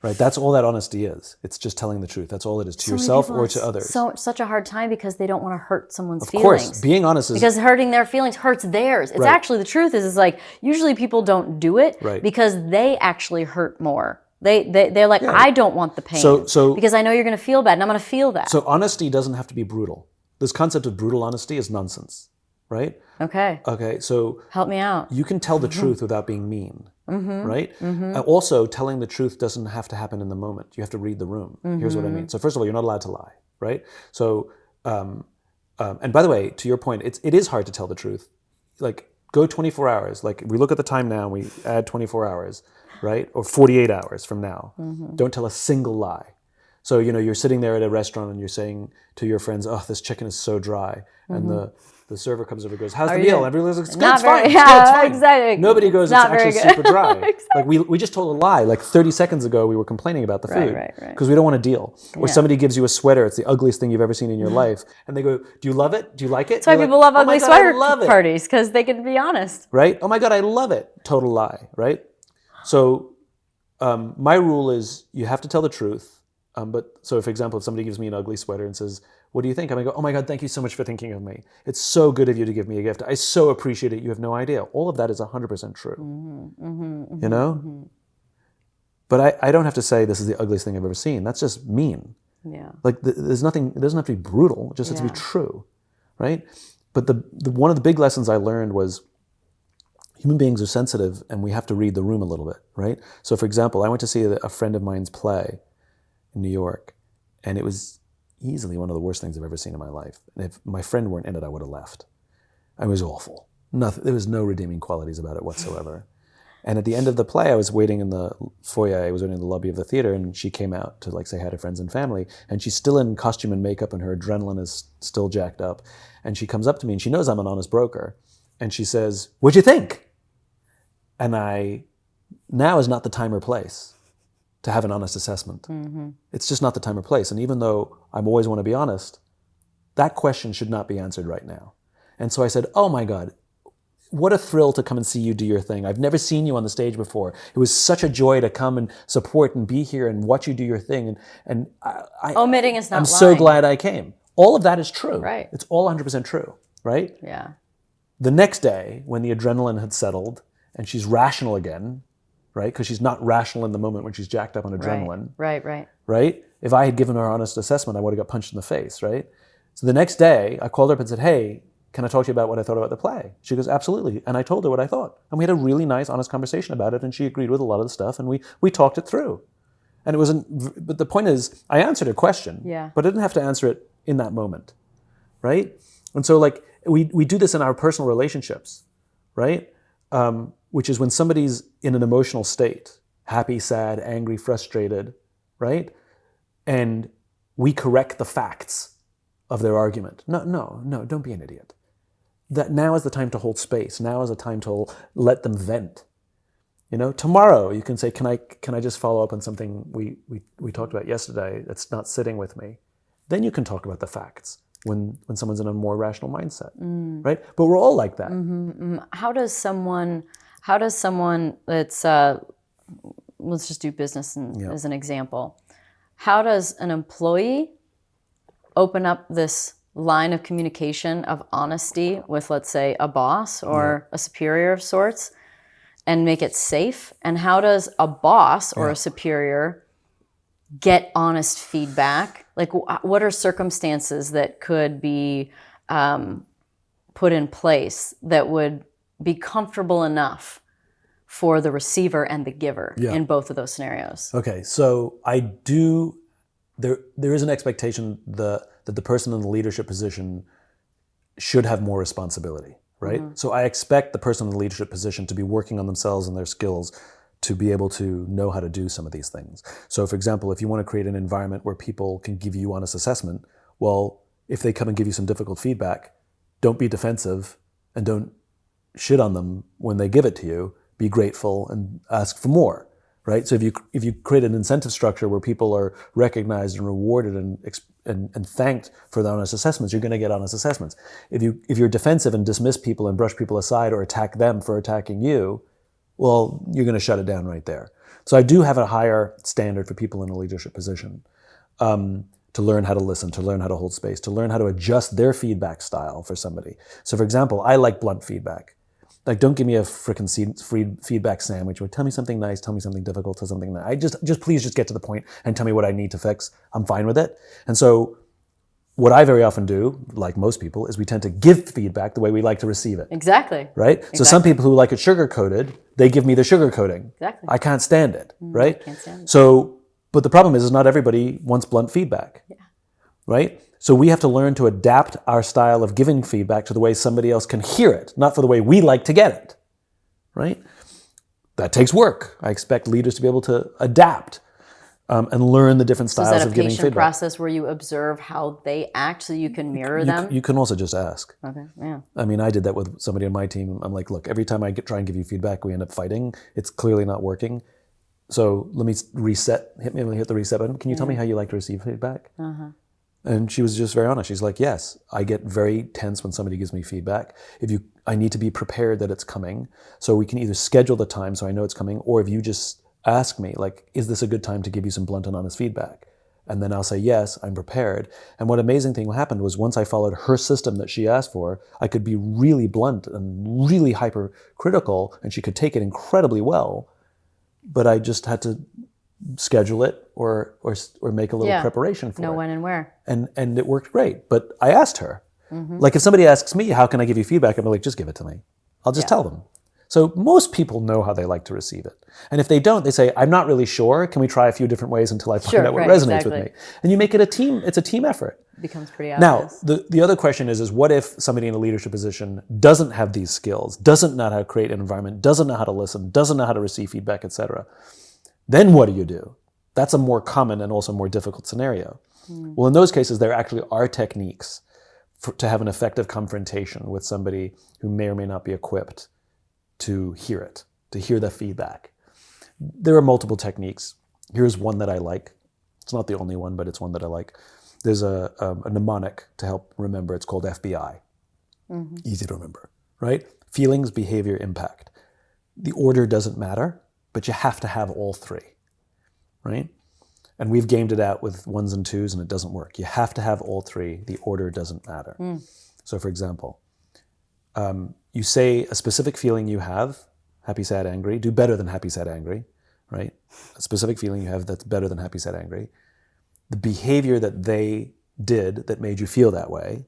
Speaker 1: Right? That's all that honesty is. It's just telling the truth. That's all it is to yourself or to others.
Speaker 3: Such a hard time because they don't want to hurt someone's feelings.
Speaker 1: Of course, being honest is...
Speaker 3: Because hurting their feelings hurts theirs. It's actually, the truth is like, usually people don't do it because they actually hurt more. They're like, I don't want the pain because I know you're going to feel bad and I'm going to feel that.
Speaker 1: So honesty doesn't have to be brutal. This concept of brutal honesty is nonsense, right?
Speaker 3: Okay,
Speaker 1: so...
Speaker 3: Help me out.
Speaker 1: You can tell the truth without being mean, right? Also, telling the truth doesn't have to happen in the moment. You have to read the room. Here's what I mean. So first of all, you're not allowed to lie, right? So, and by the way, to your point, it is hard to tell the truth. Like, go 24 hours. Like, we look at the time now, we add 24 hours, right? Or 48 hours from now. Don't tell a single lie. So, you know, you're sitting there at a restaurant and you're saying to your friends, oh, this chicken is so dry. And the server comes over and goes, how's the meal? Everyone looks, it's good, it's fine. It's fine.
Speaker 3: Exactly.
Speaker 1: Nobody goes, it's actually super dry.
Speaker 3: Exactly.
Speaker 1: Like we just told a lie. Like 30 seconds ago, we were complaining about the food because we don't want to deal. Or somebody gives you a sweater. It's the ugliest thing you've ever seen in your life. And they go, do you love it? Do you like it?
Speaker 3: That's why people love ugly sweater parties, because they can be honest.
Speaker 1: Right? Oh my God, I love it. Total lie, right? So my rule is you have to tell the truth. So, for example, if somebody gives me an ugly sweater and says, what do you think? I'm going to go, oh my God, thank you so much for thinking of me. It's so good of you to give me a gift. I so appreciate it. You have no idea. All of that is 100% true. You know? But I don't have to say this is the ugliest thing I've ever seen. That's just mean.
Speaker 3: Yeah.
Speaker 1: Like there's nothing, it doesn't have to be brutal. It just has to be true. Right? But one of the big lessons I learned was human beings are sensitive and we have to read the room a little bit. Right? So, for example, I went to see a friend of mine's play in New York, and it was easily one of the worst things I've ever seen in my life. And if my friend weren't in it, I would have left. It was awful. There was no redeeming qualities about it whatsoever. And at the end of the play, I was waiting in the foyer, I was waiting in the lobby of the theater, and she came out to say hi to friends and family, and she's still in costume and makeup, and her adrenaline is still jacked up. And she comes up to me, and she knows I'm an honest broker, and she says, what'd you think? And now is not the time or place to have an honest assessment. It's just not the time or place. And even though I always want to be honest, that question should not be answered right now. And so I said, oh my God, what a thrill to come and see you do your thing. I've never seen you on the stage before. It was such a joy to come and support and be here and watch you do your thing. And
Speaker 3: omitting is not
Speaker 1: I'm
Speaker 3: lying.
Speaker 1: so glad I came. All of that is true.
Speaker 3: Right.
Speaker 1: It's all 100% true, right?
Speaker 3: Yeah.
Speaker 1: The next day, when the adrenaline had settled and she's rational again, right? Because she's not rational in the moment when she's jacked up on adrenaline. Right? If I had given her an honest assessment, I would have got punched in the face, right? So the next day, I called her up and said, hey, can I talk to you about what I thought about the play? She goes, absolutely. And I told her what I thought. And we had a really nice, honest conversation about it, and she agreed with a lot of the stuff, and we talked it through. And it wasn't, but the point is, I answered her question, but I didn't have to answer it in that moment, right? And so we do this in our personal relationships, right? Which is when somebody's in an emotional state, happy, sad, angry, frustrated, right? And we correct the facts of their argument. No, don't be an idiot. that now is the time to hold space. Now is the time to let them vent. Tomorrow you can say, can I just follow up on something we talked about yesterday that's not sitting with me? Then you can talk about the facts when someone's in a more rational mindset, right? But we're all like that.
Speaker 3: How does someone that's, let's just do business as an example. How does an employee open up this line of communication of honesty with, let's say, a boss or a superior of sorts, and make it safe? And how does a boss or a superior get honest feedback? Like, what are circumstances that could be put in place that would be comfortable enough for the receiver and the giver in both of those scenarios?
Speaker 1: Okay, so there is an expectation that the person in the leadership position should have more responsibility, right? So I expect the person in the leadership position to be working on themselves and their skills to be able to know how to do some of these things. So for example, if you want to create an environment where people can give you honest assessment, well, if they come and give you some difficult feedback, don't be defensive and don't shit on them when they give it to you. Be grateful and ask for more, right? So if you create an incentive structure where people are recognized and rewarded and thanked for the honest assessments, you're going to get honest assessments. If you're defensive and dismiss people and brush people aside or attack them for attacking you, well, you're going to shut it down right there. So I do have a higher standard for people in a leadership position, to learn how to listen, to learn how to hold space, to learn how to adjust their feedback style for somebody. So for example, I like blunt feedback. Like, don't give me a frickin' free feedback sandwich. Or tell me something nice, tell me something difficult, tell something nice. Please just get to the point and tell me what I need to fix. I'm fine with it. And so what I very often do, like most people, is we tend to give feedback the way we like to receive it.
Speaker 3: Exactly.
Speaker 1: Right? Exactly. So some people who like it sugar-coated, they give me the sugar-coating.
Speaker 3: Exactly.
Speaker 1: I can't stand it, right?
Speaker 3: I can't stand it.
Speaker 1: So, but the problem is not everybody wants blunt feedback, right? So we have to learn to adapt our style of giving feedback to the way somebody else can hear it, not for the way we like to get it, right? That takes work. I expect leaders to be able to adapt and learn the different styles of giving feedback.
Speaker 3: Is that a patient process where you observe how they act so you can mirror them?
Speaker 1: You can also just ask.
Speaker 3: Okay, yeah.
Speaker 1: I mean, I did that with somebody on my team. I'm like, look, every time I try and give you feedback, we end up fighting. It's clearly not working. So let me hit the reset button. Can you tell me how you like to receive feedback? And she was just very honest. She's like, yes, I get very tense when somebody gives me feedback. I need to be prepared that it's coming. So we can either schedule the time so I know it's coming, or if you just ask me, like, is this a good time to give you some blunt and honest feedback? And then I'll say, yes, I'm prepared. And what amazing thing happened was once I followed her system that she asked for, I could be really blunt and really hypercritical, and she could take it incredibly well. But I just had to schedule it or make a little preparation for it.
Speaker 3: Know when and where.
Speaker 1: And it worked great. But I asked her. Like if somebody asks me, how can I give you feedback? I'm like, just give it to me. I'll just tell them. So most people know how they like to receive it. And if they don't, they say, I'm not really sure. Can we try a few different ways until I find out what resonates with me? And you make it it's a team effort.
Speaker 3: It becomes pretty obvious.
Speaker 1: Now, the other question is what if somebody in a leadership position doesn't have these skills, doesn't know how to create an environment, doesn't know how to listen, doesn't know how to receive feedback, etc.? Then what do? That's a more common and also more difficult scenario. Well, in those cases, there actually are techniques to have an effective confrontation with somebody who may or may not be equipped to hear it, to hear the feedback. There are multiple techniques. Here's one that I like. It's not the only one, but it's one that I like. There's a mnemonic to help remember. It's called FBI. Easy to remember, right? Feelings, behavior, impact. The order doesn't matter, but you have to have all three, right? And we've gamed it out with ones and twos and it doesn't work. You have to have all three. The order doesn't matter. So for example, you say a specific feeling you have, happy, sad, angry, do better than happy, sad, angry, right? A specific feeling you have that's better than happy, sad, angry. The behavior that they did that made you feel that way,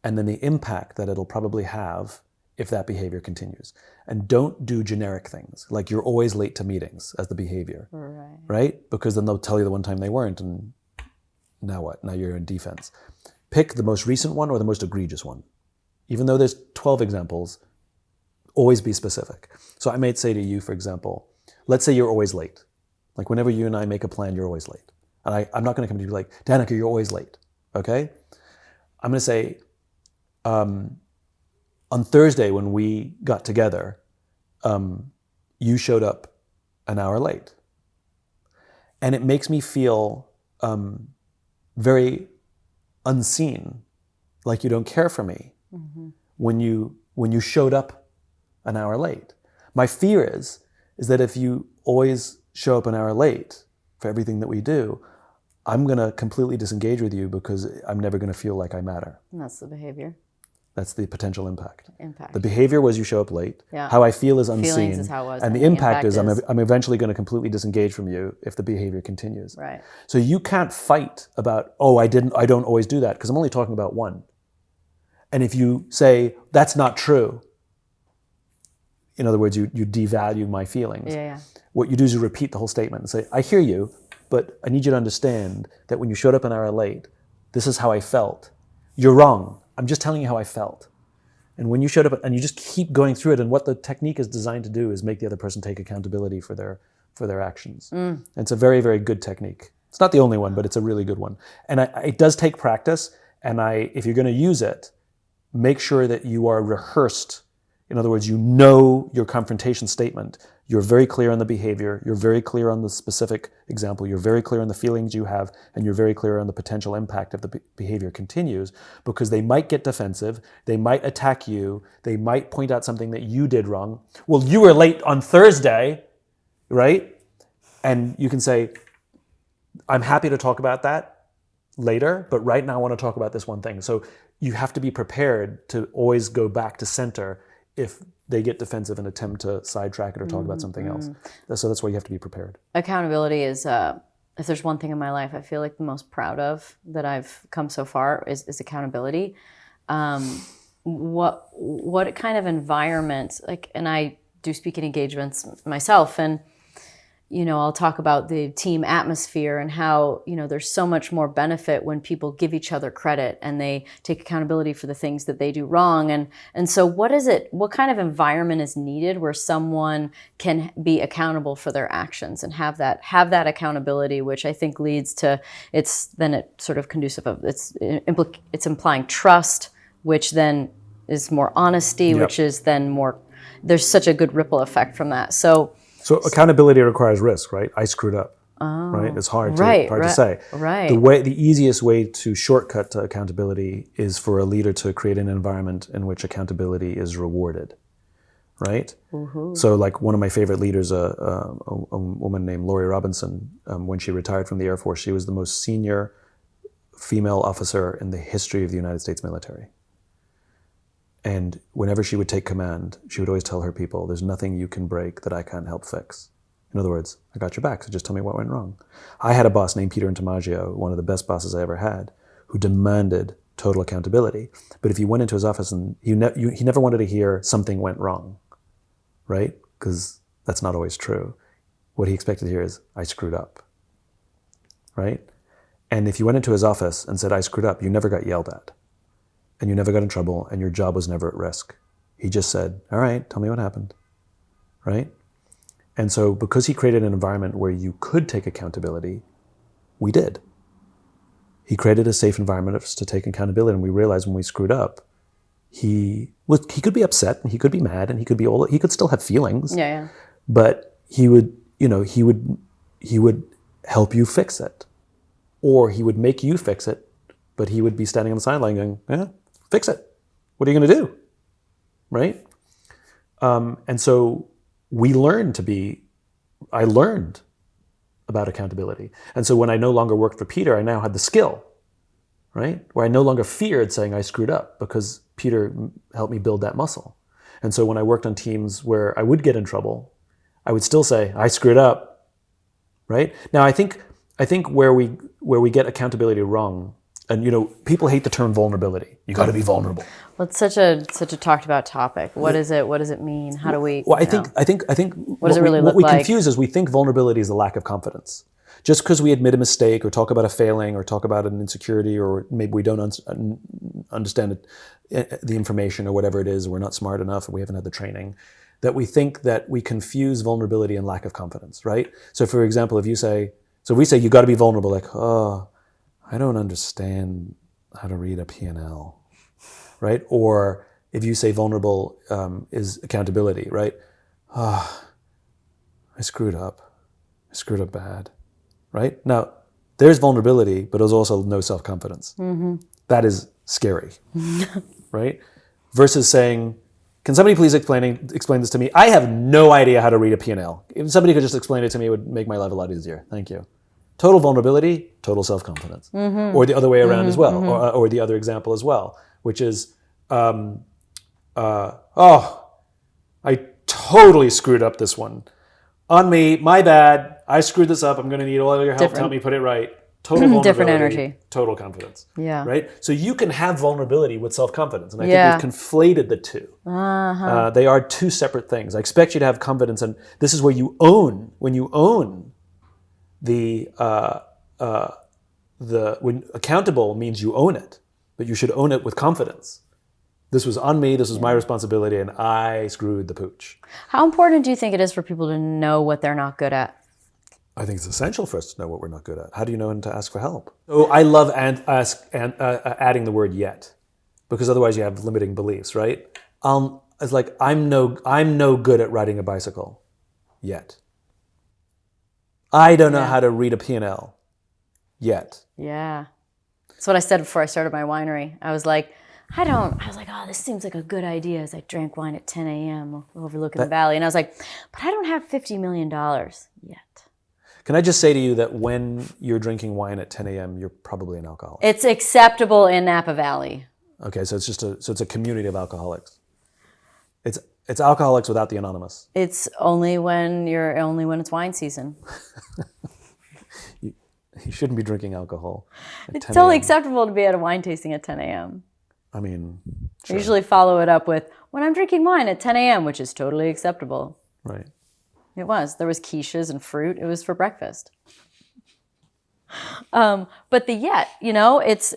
Speaker 1: and then the impact that it'll probably have if that behavior continues. And don't do generic things, like you're always late to meetings as the behavior, right? Because then they'll tell you the one time they weren't, and now what? Now you're in defense. Pick the most recent one or the most egregious one. Even though there's 12 examples, always be specific. So I might say to you, for example, let's say you're always late. Like whenever you and I make a plan, you're always late. And I'm not gonna come to you like, Danica, you're always late, okay? I'm gonna say, on Thursday when we got together, you showed up an hour late. And it makes me feel very unseen, like you don't care for me when you showed up an hour late. My fear is that if you always show up an hour late for everything that we do, I'm going to completely disengage with you because I'm never going to feel like I matter.
Speaker 3: And that's the behavior.
Speaker 1: That's the potential impact.
Speaker 3: Impact.
Speaker 1: The behavior was you show up late.
Speaker 3: Yeah.
Speaker 1: How I feel is unseen.
Speaker 3: Feelings is how it was.
Speaker 1: And the impact is I'm eventually going to completely disengage from you if the behavior continues.
Speaker 3: Right.
Speaker 1: So you can't fight about, oh, I don't always do that, because I'm only talking about one. And if you say, that's not true, in other words, you devalue my feelings.
Speaker 3: Yeah.
Speaker 1: What you do is you repeat the whole statement and say, I hear you, but I need you to understand that when you showed up an hour late, this is how I felt. You're wrong. I'm just telling you how I felt. And when you showed up, and you just keep going through it, and what the technique is designed to do is make the other person take accountability for their actions. And it's a very, very good technique. It's not the only one, but it's a really good one. And it does take practice. And if you're going to use it, make sure that you are rehearsed. In other words, you know your confrontation statement. You're very clear on the behavior. You're very clear on the specific example. You're very clear on the feelings you have, and you're very clear on the potential impact if the behavior continues, because they might get defensive. They might attack you. They might point out something that you did wrong. Well, you were late on Thursday, right? And you can say, I'm happy to talk about that later, but right now I want to talk about this one thing. So you have to be prepared to always go back to center if they get defensive and attempt to sidetrack it or talk about something else. So that's why you have to be prepared.
Speaker 3: Accountability is, if there's one thing in my life I feel like the most proud of that I've come so far is accountability. What kind of environment, and I do speaking engagements myself, and I'll talk about the team atmosphere and how, there's so much more benefit when people give each other credit and they take accountability for the things that they do wrong. And so what kind of environment is needed where someone can be accountable for their actions and have that accountability, which I think leads to, it's sort of conducive of, it's implying trust, which then is more honesty, which is then more, there's such a good ripple effect from that. So
Speaker 1: accountability requires risk, right? I screwed up, right? It's hard to say.
Speaker 3: Right.
Speaker 1: The easiest way to shortcut to accountability is for a leader to create an environment in which accountability is rewarded, right? So like one of my favorite leaders, a woman named Lori Robinson, when she retired from the Air Force, she was the most senior female officer in the history of the United States military. And whenever she would take command, she would always tell her people, there's nothing you can break that I can't help fix. In other words, I got your back, so just tell me what went wrong. I had a boss named Peter Intomaggio, one of the best bosses I ever had, who demanded total accountability. But if you went into his office and he never wanted to hear something went wrong, right? Because that's not always true. What he expected to hear is, I screwed up, right? And if you went into his office and said, I screwed up, you never got yelled at. And you never got in trouble, and your job was never at risk. He just said, all right, tell me what happened, right? And so because he created an environment where you could take accountability, we did. He created a safe environment for us to take accountability, and we realized when we screwed up, he could be upset, and he could be mad, and he could still have feelings.
Speaker 3: Yeah.
Speaker 1: But he would help you fix it, or he would make you fix it, but he would be standing on the sideline going, yeah, fix it. What are you going to do? Right? And so I learned about accountability. And so when I no longer worked for Peter, I now had the skill, right? Where I no longer feared saying I screwed up because Peter helped me build that muscle. And so when I worked on teams where I would get in trouble, I would still say, I screwed up, right? Now, I think where we get accountability wrong, and people hate the term vulnerability. You got to be vulnerable.
Speaker 3: Well, it's such a talked about topic. What is it? What does it mean? How do we?
Speaker 1: Well, I think
Speaker 3: what does it really look like?
Speaker 1: What we confuse is we think vulnerability is a lack of confidence. Just because we admit a mistake or talk about a failing or talk about an insecurity, or maybe we don't understand the information or whatever it is, we're not smart enough, or we haven't had the training, that we think that we confuse vulnerability and lack of confidence, right? So for example, if we say you got to be vulnerable, like, oh, I don't understand how to read a P&L, right? Or if you say vulnerable is accountability, right? Ah, I screwed up. I screwed up bad, right? Now, there's vulnerability, but there's also no self-confidence. That is scary, right? Versus saying, can somebody please explain this to me? I have no idea how to read a P&L. If somebody could just explain it to me, it would make my life a lot easier. Thank you. Total vulnerability, total self-confidence. Or the other way around as well, or the other example as well, which is, oh, I totally screwed up this one. On me, my bad. I screwed this up. I'm going to need all your help to help me put it right. Total vulnerability.
Speaker 3: Different energy.
Speaker 1: Total confidence.
Speaker 3: Yeah.
Speaker 1: Right? So you can have vulnerability with self-confidence. And I think we've conflated the two. They are two separate things. I expect you to have confidence. And this is where you own, when you own when accountable means you own it, but you should own it with confidence. This was on me, this was my responsibility, and I screwed the pooch.
Speaker 3: How important do you think it is for people to know what they're not good at?
Speaker 1: I think it's essential for us to know what we're not good at. How do you know when to ask for help? So I love adding the word yet, because otherwise you have limiting beliefs, right? It's like, I'm no good at riding a bicycle yet. I don't know how to read a P&L yet.
Speaker 3: Yeah. That's what I said before I started my winery. I was like, oh, this seems like a good idea as I drank wine at 10 a.m. overlooking the valley. And I was like, but I don't have $50 million yet.
Speaker 1: Can I just say to you that when you're drinking wine at 10 a.m., you're probably an alcoholic?
Speaker 3: It's acceptable in Napa Valley.
Speaker 1: Okay, so it's a community of alcoholics. It's alcoholics without the anonymous.
Speaker 3: It's only when it's wine season.
Speaker 1: You shouldn't be drinking alcohol at
Speaker 3: It's
Speaker 1: 10
Speaker 3: totally
Speaker 1: a.m.
Speaker 3: acceptable to be at a wine tasting at 10 a.m.
Speaker 1: I mean,
Speaker 3: sure. I usually follow it up with, when I'm drinking wine at 10 a.m., which is totally acceptable.
Speaker 1: Right.
Speaker 3: It was. There was quiches and fruit. It was for breakfast. But the yet, it's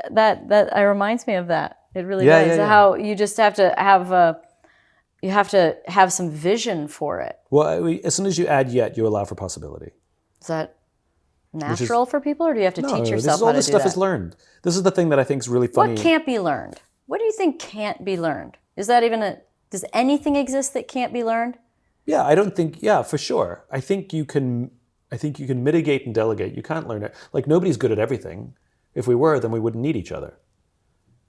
Speaker 3: that reminds me of that. It really does. Yeah. How you just have to have some vision for it.
Speaker 1: Well, as soon as you add yet, you allow for possibility.
Speaker 3: Is that natural for people, or do you have to teach yourself how to do that?
Speaker 1: All this stuff is learned. This is the thing that I think is really funny.
Speaker 3: What can't be learned? What do you think can't be learned? Is that does anything exist that can't be learned?
Speaker 1: Yeah, I don't think, for sure. I think you can mitigate and delegate. You can't learn it. Like, nobody's good at everything. If we were, then we wouldn't need each other.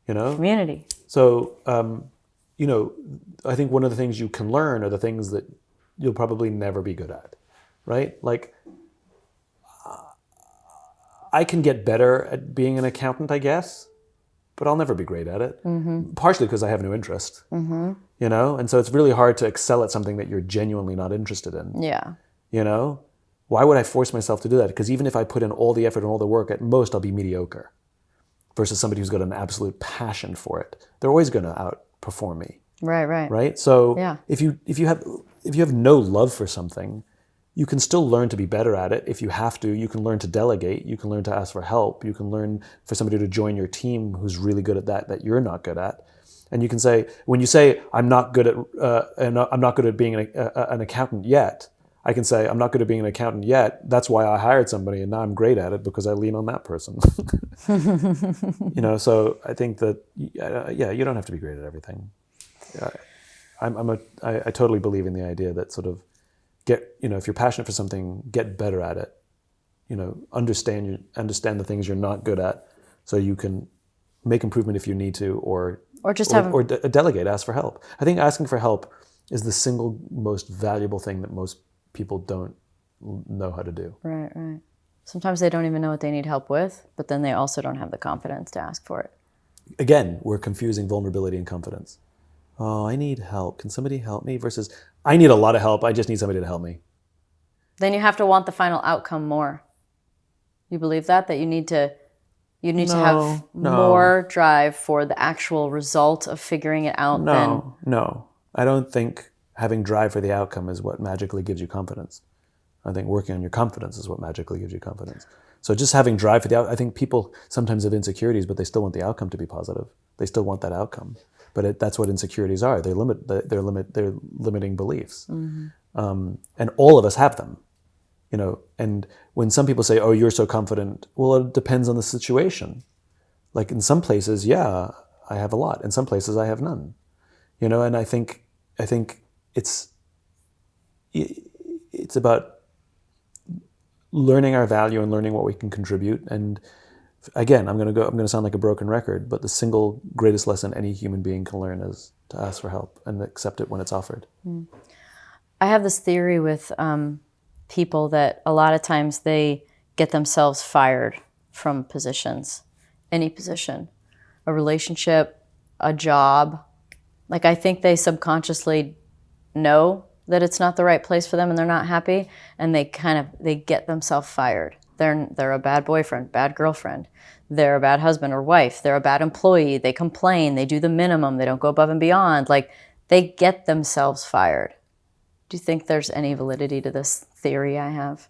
Speaker 3: Community.
Speaker 1: So, I think one of the things you can learn are the things that you'll probably never be good at, right? Like, I can get better at being an accountant, I guess, but I'll never be great at it. Mm-hmm. Partially because I have no interest, and so it's really hard to excel at something that you're genuinely not interested in.
Speaker 3: Yeah.
Speaker 1: Why would I force myself to do that? Because even if I put in all the effort and all the work, at most I'll be mediocre versus somebody who's got an absolute passion for it. They're always going to outperform me. Right. So if you have no love for something, you can still learn to be better at it. If you have to, you can learn to delegate. You can learn to ask for help. You can learn for somebody to join your team who's really good at that you're not good at. And you can say, when you say, I'm not good at being an accountant yet, I can say, I'm not good at being an accountant yet. That's why I hired somebody, and now I'm great at it because I lean on that person. So I think that, you don't have to be great at everything. I totally believe in the idea that sort of if you're passionate for something, get better at it. Understand the things you're not good at, so you can make improvement if you need to, or delegate, ask for help. I think asking for help is the single most valuable thing that most people don't know how to do.
Speaker 3: Right. Sometimes they don't even know what they need help with, but then they also don't have the confidence to ask for it.
Speaker 1: Again, we're confusing vulnerability and confidence. Oh, I need help. Can somebody help me? Versus, I need a lot of help. I just need somebody to help me.
Speaker 3: Then you have to want the final outcome more. You believe that you need to have more drive for the actual result of figuring it out?
Speaker 1: No. I don't think having drive for the outcome is what magically gives you confidence. I think working on your confidence is what magically gives you confidence. So just having drive for the outcome, I think people sometimes have insecurities, but they still want the outcome to be positive. They still want that outcome. But that's what insecurities are. They're limiting beliefs. Mm-hmm. And all of us have them. And when some people say, oh, you're so confident, well, it depends on the situation. Like in some places, I have a lot. In some places, I have none. And I think it's about learning our value and learning what we can contribute. And again, I'm going to sound like a broken record, but the single greatest lesson any human being can learn is to ask for help and accept it when it's offered.
Speaker 3: I have this theory with people that a lot of times they get themselves fired from positions, any position, a relationship, a job. Like, I think they subconsciously know that it's not the right place for them and they're not happy, and they get themselves fired. They're a bad boyfriend, bad girlfriend. They're a bad husband or wife. They're a bad employee. They complain. They do the minimum. They don't go above and beyond. Like, they get themselves fired. Do you think there's any validity to this theory I have?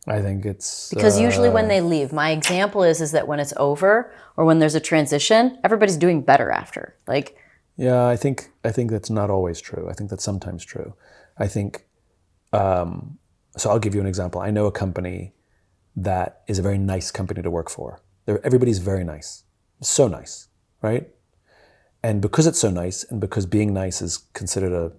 Speaker 1: I think it's...
Speaker 3: Because usually when they leave, my example is that when it's over or when there's a transition, everybody's doing better after. Like...
Speaker 1: Yeah, I think that's not always true. I think that's sometimes true. I think... so I'll give you an example. I know a company that is a very nice company to work for. Everybody's very nice. So nice, right? And because it's so nice, and because being nice is considered a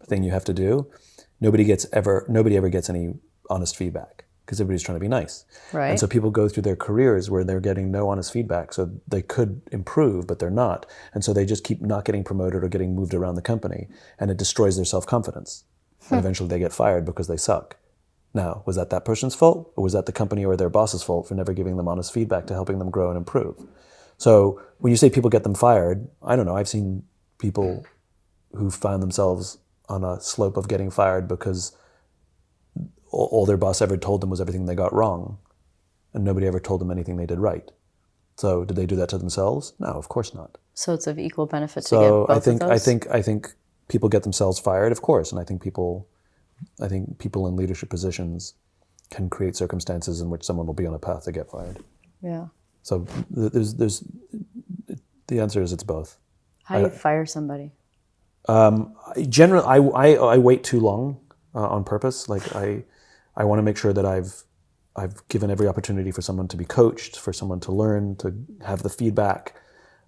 Speaker 1: thing you have to do, nobody ever gets any honest feedback because everybody's trying to be nice.
Speaker 3: Right.
Speaker 1: And so people go through their careers where they're getting no honest feedback. So they could improve, but they're not. And so they just keep not getting promoted or getting moved around the company, and it destroys their self-confidence. And eventually they get fired because they suck. Now, was that person's fault, or was that the company or their boss's fault for never giving them honest feedback to helping them grow and improve? So when you say people get them fired, I don't know. I've seen people who found themselves on a slope of getting fired because all their boss ever told them was everything they got wrong, and nobody ever told them anything they did right. So did they do that to themselves? No, of course not.
Speaker 3: So it's of equal benefit to get both of those?
Speaker 1: I think people get themselves fired, of course, and I think people in leadership positions can create circumstances in which someone will be on a path to get fired.
Speaker 3: Yeah.
Speaker 1: So there's the answer is it's both.
Speaker 3: How do you fire somebody?
Speaker 1: Generally, I wait too long on purpose. Like I want to make sure that I've given every opportunity for someone to be coached, for someone to learn, to have the feedback,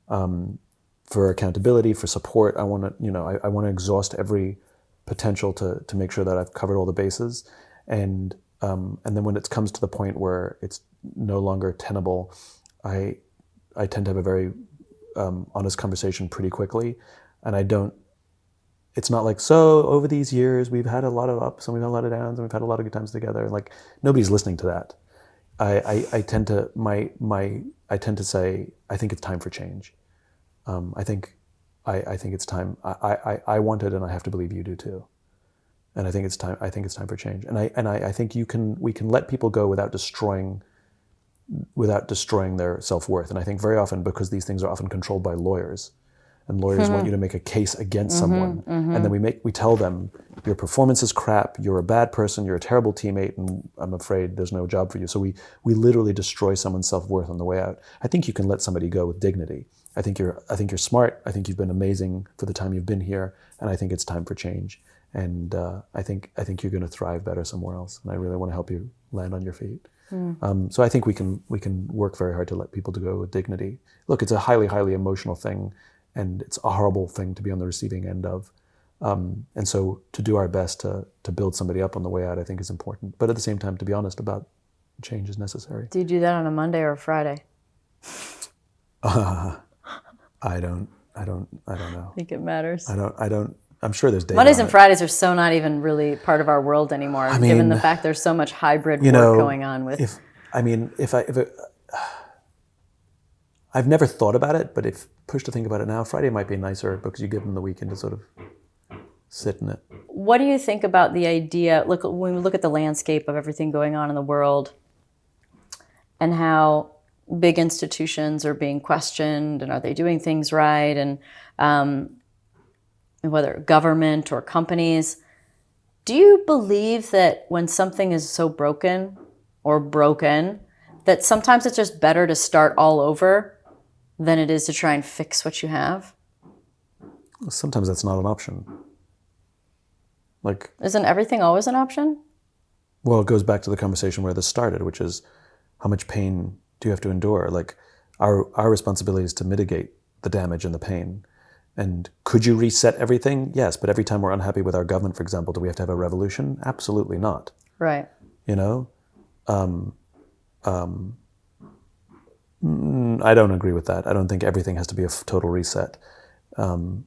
Speaker 1: for accountability, for support. I want to exhaust every potential to make sure that I've covered all the bases, and then when it comes to the point where it's no longer tenable, I tend to have a very honest conversation pretty quickly, and I don't. It's not like, so over these years we've had a lot of ups and we've had a lot of downs and we've had a lot of good times together. Like, nobody's listening to that. I tend to say, I think it's time for change. I think it's time. I want it, and I have to believe you do too. And I think it's time. I think it's time for change. And I think we can let people go without destroying their self-worth. And I think very often, because these things are often controlled by lawyers, and lawyers want you to make a case against someone, and then we tell them, your performance is crap, you're a bad person, you're a terrible teammate, and I'm afraid there's no job for you. So we literally destroy someone's self-worth on the way out. I think you can let somebody go with dignity. I think you're smart. I think you've been amazing for the time you've been here, and I think it's time for change. And I think you're going to thrive better somewhere else. And I really want to help you land on your feet. So I think we can work very hard to let people to go with dignity. Look, it's a highly, highly emotional thing, and it's a horrible thing to be on the receiving end of. And so to do our best to build somebody up on the way out, I think is important. But at the same time, to be honest about change is necessary.
Speaker 3: Do you do that on a Monday or a Friday?
Speaker 1: I don't know.
Speaker 3: I think it matters.
Speaker 1: I'm sure there's data.
Speaker 3: Mondays and Fridays are so not even really part of our world anymore, given the fact there's so much hybrid work going on with. I've never thought about it, but if pushed to think about it now, Friday might be nicer because you give them the weekend to sort of sit in it. What do you think about the idea? Look, when we look at the landscape of everything going on in the world, and how big institutions are being questioned, and are they doing things right, and whether government or companies, do you believe that when something is so broken, that sometimes it's just better to start all over than it is to try and fix what you have? Sometimes that's not an option. Isn't everything always an option? Well, it goes back to the conversation where this started, which is, how much pain do you have to endure? Our responsibility is to mitigate the damage and the pain.
Speaker 1: And could you reset everything? Yes, but every time we're unhappy with our government, for example, do we have to have a revolution? Absolutely not.
Speaker 3: Right.
Speaker 1: You know, I don't agree with that. I don't think everything has to be a total reset. You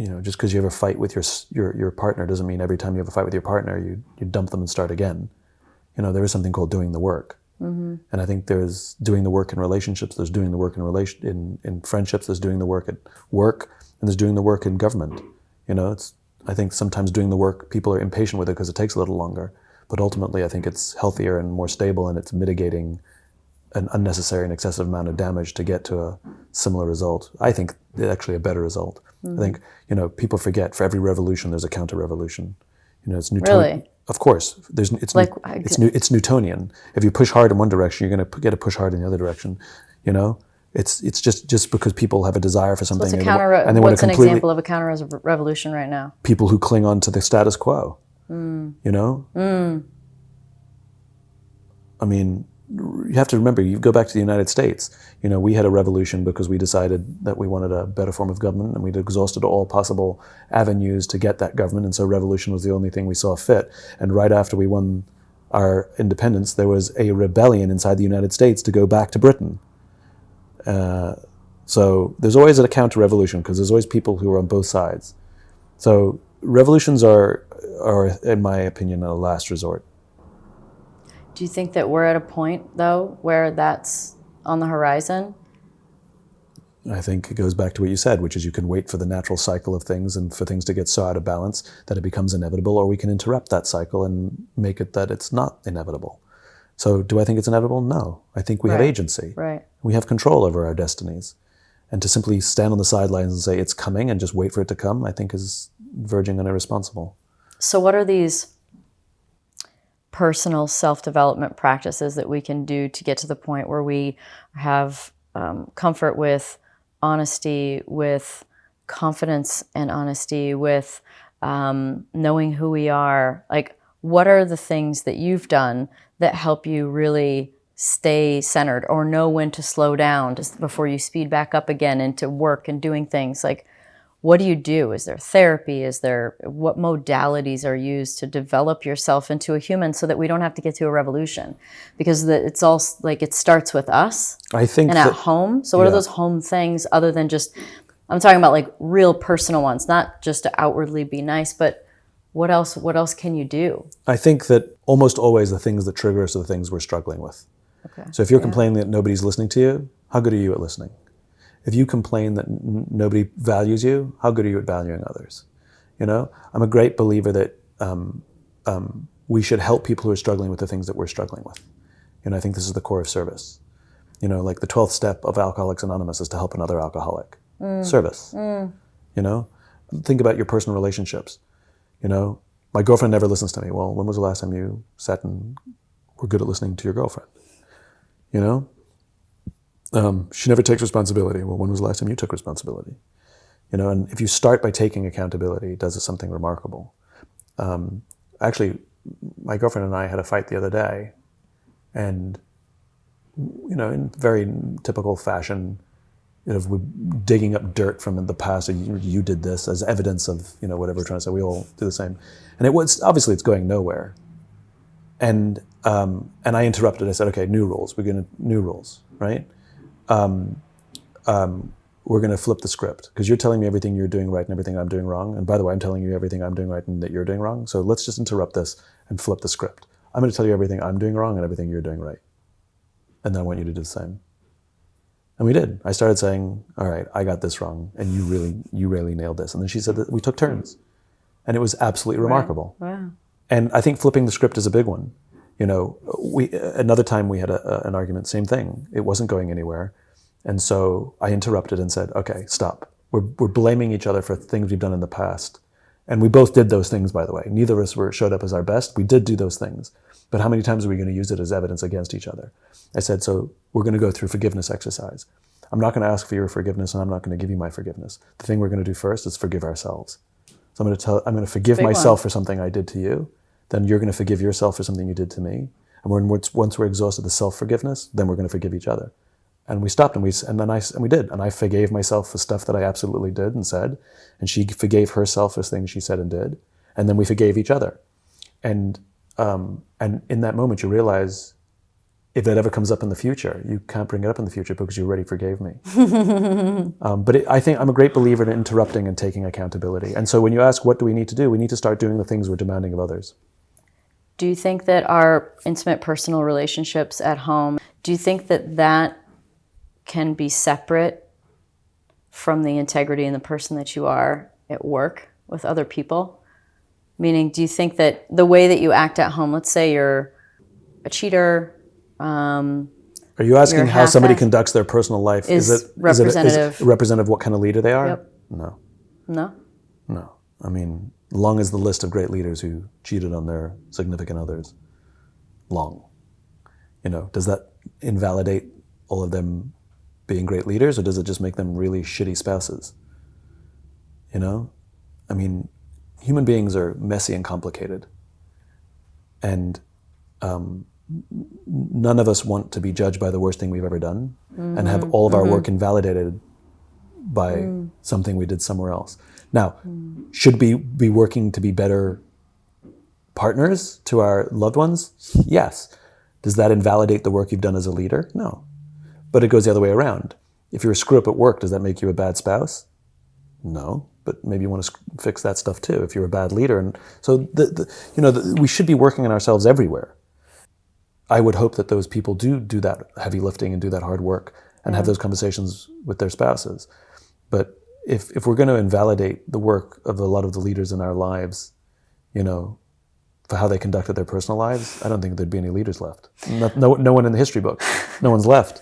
Speaker 1: know, just because you have a fight with your partner doesn't mean every time you have a fight with your partner, you dump them and start again. You know, there is something called doing the work. Mm-hmm. And I think there's doing the work in relationships, there's doing the work in friendships, there's doing the work at work, and there's doing the work in government. You know, I think sometimes doing the work, people are impatient with it because it takes a little longer. But ultimately, I think it's healthier and more stable, and it's mitigating an unnecessary and excessive amount of damage to get to a similar result. I think actually a better result. Mm-hmm. I think, you know, people forget for every revolution there's a counter-revolution. You know, it's Newtonian.
Speaker 3: Really?
Speaker 1: Of course, it's Newtonian. If you push hard in one direction, you're going to get to push hard in the other direction. You know, it's just because people have a desire for something.
Speaker 3: So what's an example of a counter-revolution right now?
Speaker 1: People who cling on to the status quo. You know? I mean, you have to remember, you go back to the United States, you know, we had a revolution because we decided that we wanted a better form of government, and we'd exhausted all possible avenues to get that government, and so revolution was the only thing we saw fit. And right after we won our independence, there was a rebellion inside the United States to go back to Britain. So there's always a counter-revolution because there's always people who are on both sides. So revolutions are, in my opinion, a last resort.
Speaker 3: Do you think that we're at a point, though, where that's on the horizon?
Speaker 1: I think it goes back to what you said, which is you can wait for the natural cycle of things and for things to get so out of balance that it becomes inevitable, or we can interrupt that cycle and make it that it's not inevitable. So do I think it's inevitable? No. I think we have agency.
Speaker 3: Right.
Speaker 1: We have control over our destinies. And to simply stand on the sidelines and say it's coming and just wait for it to come, I think is verging on irresponsible.
Speaker 3: So what are these personal self-development practices that we can do to get to the point where we have comfort with honesty, with confidence and honesty, with knowing who we are? Like, what are the things that you've done that help you really stay centered or know when to slow down just before you speed back up again into work and doing things? Like, what do you do? Is there therapy? What modalities are used to develop yourself into a human so that we don't have to get to a revolution? Because it's all like it starts with us,
Speaker 1: I think,
Speaker 3: and at home. So what are those home things other than just, I'm talking about like real personal ones, not just to outwardly be nice, but what else can you do? I
Speaker 1: think that almost always the things that trigger us are the things we're struggling with.
Speaker 3: Okay.
Speaker 1: So if you're complaining that nobody's listening to you, how good are you at listening? If you complain that nobody values you, how good are you at valuing others? You know, I'm a great believer that we should help people who are struggling with the things that we're struggling with. And I think this is the core of service. You know, like the 12th step of Alcoholics Anonymous is to help another alcoholic. Service. You know, think about your personal relationships. You know, my girlfriend never listens to me. Well, when was the last time you sat and were good at listening to your girlfriend? You know? She never takes responsibility. Well, when was the last time you took responsibility? You know, and if you start by taking accountability, it does something remarkable. Actually, my girlfriend and I had a fight the other day, and, you know, in very typical fashion, you know, we're digging up dirt from the past, or you did this as evidence of, you know, whatever we're trying to say. We all do the same. And it was, obviously it's going nowhere. And I interrupted. I said, okay, new rules. New rules, right? We're going to flip the script, because you're telling me everything you're doing right and everything I'm doing wrong. And by the way, I'm telling you everything I'm doing right and that you're doing wrong. So let's just interrupt this and flip the script. I'm going to tell you everything I'm doing wrong and everything you're doing right. And then I want you to do the same. And we did. I started saying, all right, I got this wrong, and you really nailed this. And then she said that we took turns. And it was absolutely remarkable.
Speaker 3: Wow.
Speaker 1: And I think flipping the script is a big one. You know, another time we had an argument, same thing. It wasn't going anywhere. And so I interrupted and said, okay, stop. We're blaming each other for things we've done in the past. And we both did those things, by the way. Neither of us showed up as our best. We did do those things. But how many times are we going to use it as evidence against each other? I said, so we're going to go through forgiveness exercise. I'm not going to ask for your forgiveness, and I'm not going to give you my forgiveness. The thing we're going to do first is forgive ourselves. So I'm going to forgive myself for something I did to you. Then you're going to forgive yourself for something you did to me. And once we're exhausted the self-forgiveness, then we're going to forgive each other. And we stopped, and we did. And I forgave myself for stuff that I absolutely did and said, and she forgave herself for things she said and did, and then we forgave each other. And in that moment, you realize, if that ever comes up in the future, you can't bring it up in the future because you already forgave me. But I think I'm a great believer in interrupting and taking accountability. And so when you ask, what do we need to do? We need to start doing the things we're demanding of others.
Speaker 3: Do you think that our intimate personal relationships at home, do you think that that can be separate from the integrity and the person that you are at work with other people? Meaning, do you think that the way that you act at home, let's say you're a cheater,
Speaker 1: are you asking how somebody conducts their personal life? Is it representative of what kind of leader they are?
Speaker 3: Yep.
Speaker 1: No.
Speaker 3: No?
Speaker 1: No. I mean, long is the list of great leaders who cheated on their significant others. Long. Does that invalidate all of them being great leaders, or does it just make them really shitty spouses? I mean, human beings are messy and complicated. And none of us want to be judged by the worst thing we've ever done and have all of our work invalidated by something we did somewhere else. Now, should we be working to be better partners to our loved ones? Yes. Does that invalidate the work you've done as a leader? No. But it goes the other way around. If you're a screw up at work, does that make you a bad spouse? No. But maybe you want to fix that stuff too if you're a bad leader. And so we should be working on ourselves everywhere. I would hope that those people do that heavy lifting and do that hard work and have those conversations with their spouses. But if we're going to invalidate the work of a lot of the leaders in our lives, for how they conducted their personal lives, I don't think there'd be any leaders left. No one in the history books. No one's left.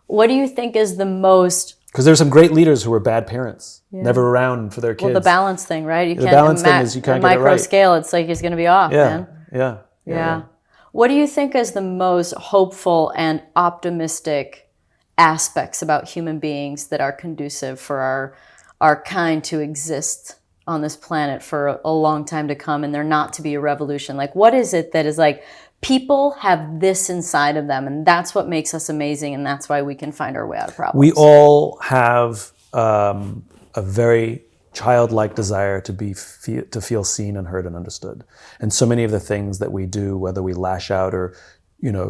Speaker 3: What do you think is the most...
Speaker 1: Because there's some great leaders who were bad parents, never around for their kids.
Speaker 3: Well, the balance thing, right?
Speaker 1: The balance thing is you can't get it right.
Speaker 3: Micro scale, it's like he's going to be off, man.
Speaker 1: Yeah.
Speaker 3: What do you think is the most hopeful and optimistic aspects about human beings that are conducive for our kind to exist on this planet for a long time to come, and there not to be a revolution? Like, what is it that is like, people have this inside of them, and that's what makes us amazing, and that's why we can find our way out of problems?
Speaker 1: We all have a very childlike desire to feel seen and heard and understood. And so many of the things that we do, whether we lash out or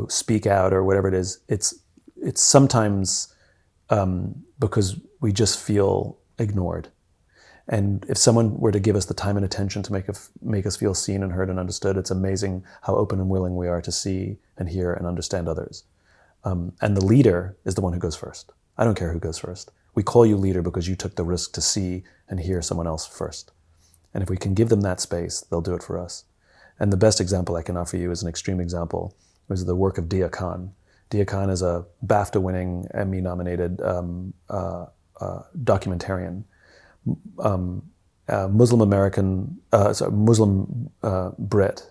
Speaker 1: speak out or whatever it is, it's sometimes because we just feel ignored. And if someone were to give us the time and attention to make us feel seen and heard and understood, it's amazing how open and willing we are to see and hear and understand others. And the leader is the one who goes first. I don't care who goes first. We call you leader because you took the risk to see and hear someone else first. And if we can give them that space, they'll do it for us. And the best example I can offer you is an extreme example. It was the work of Dia Khan. Dia Khan is a BAFTA-winning, Emmy-nominated documentarian. Muslim Brit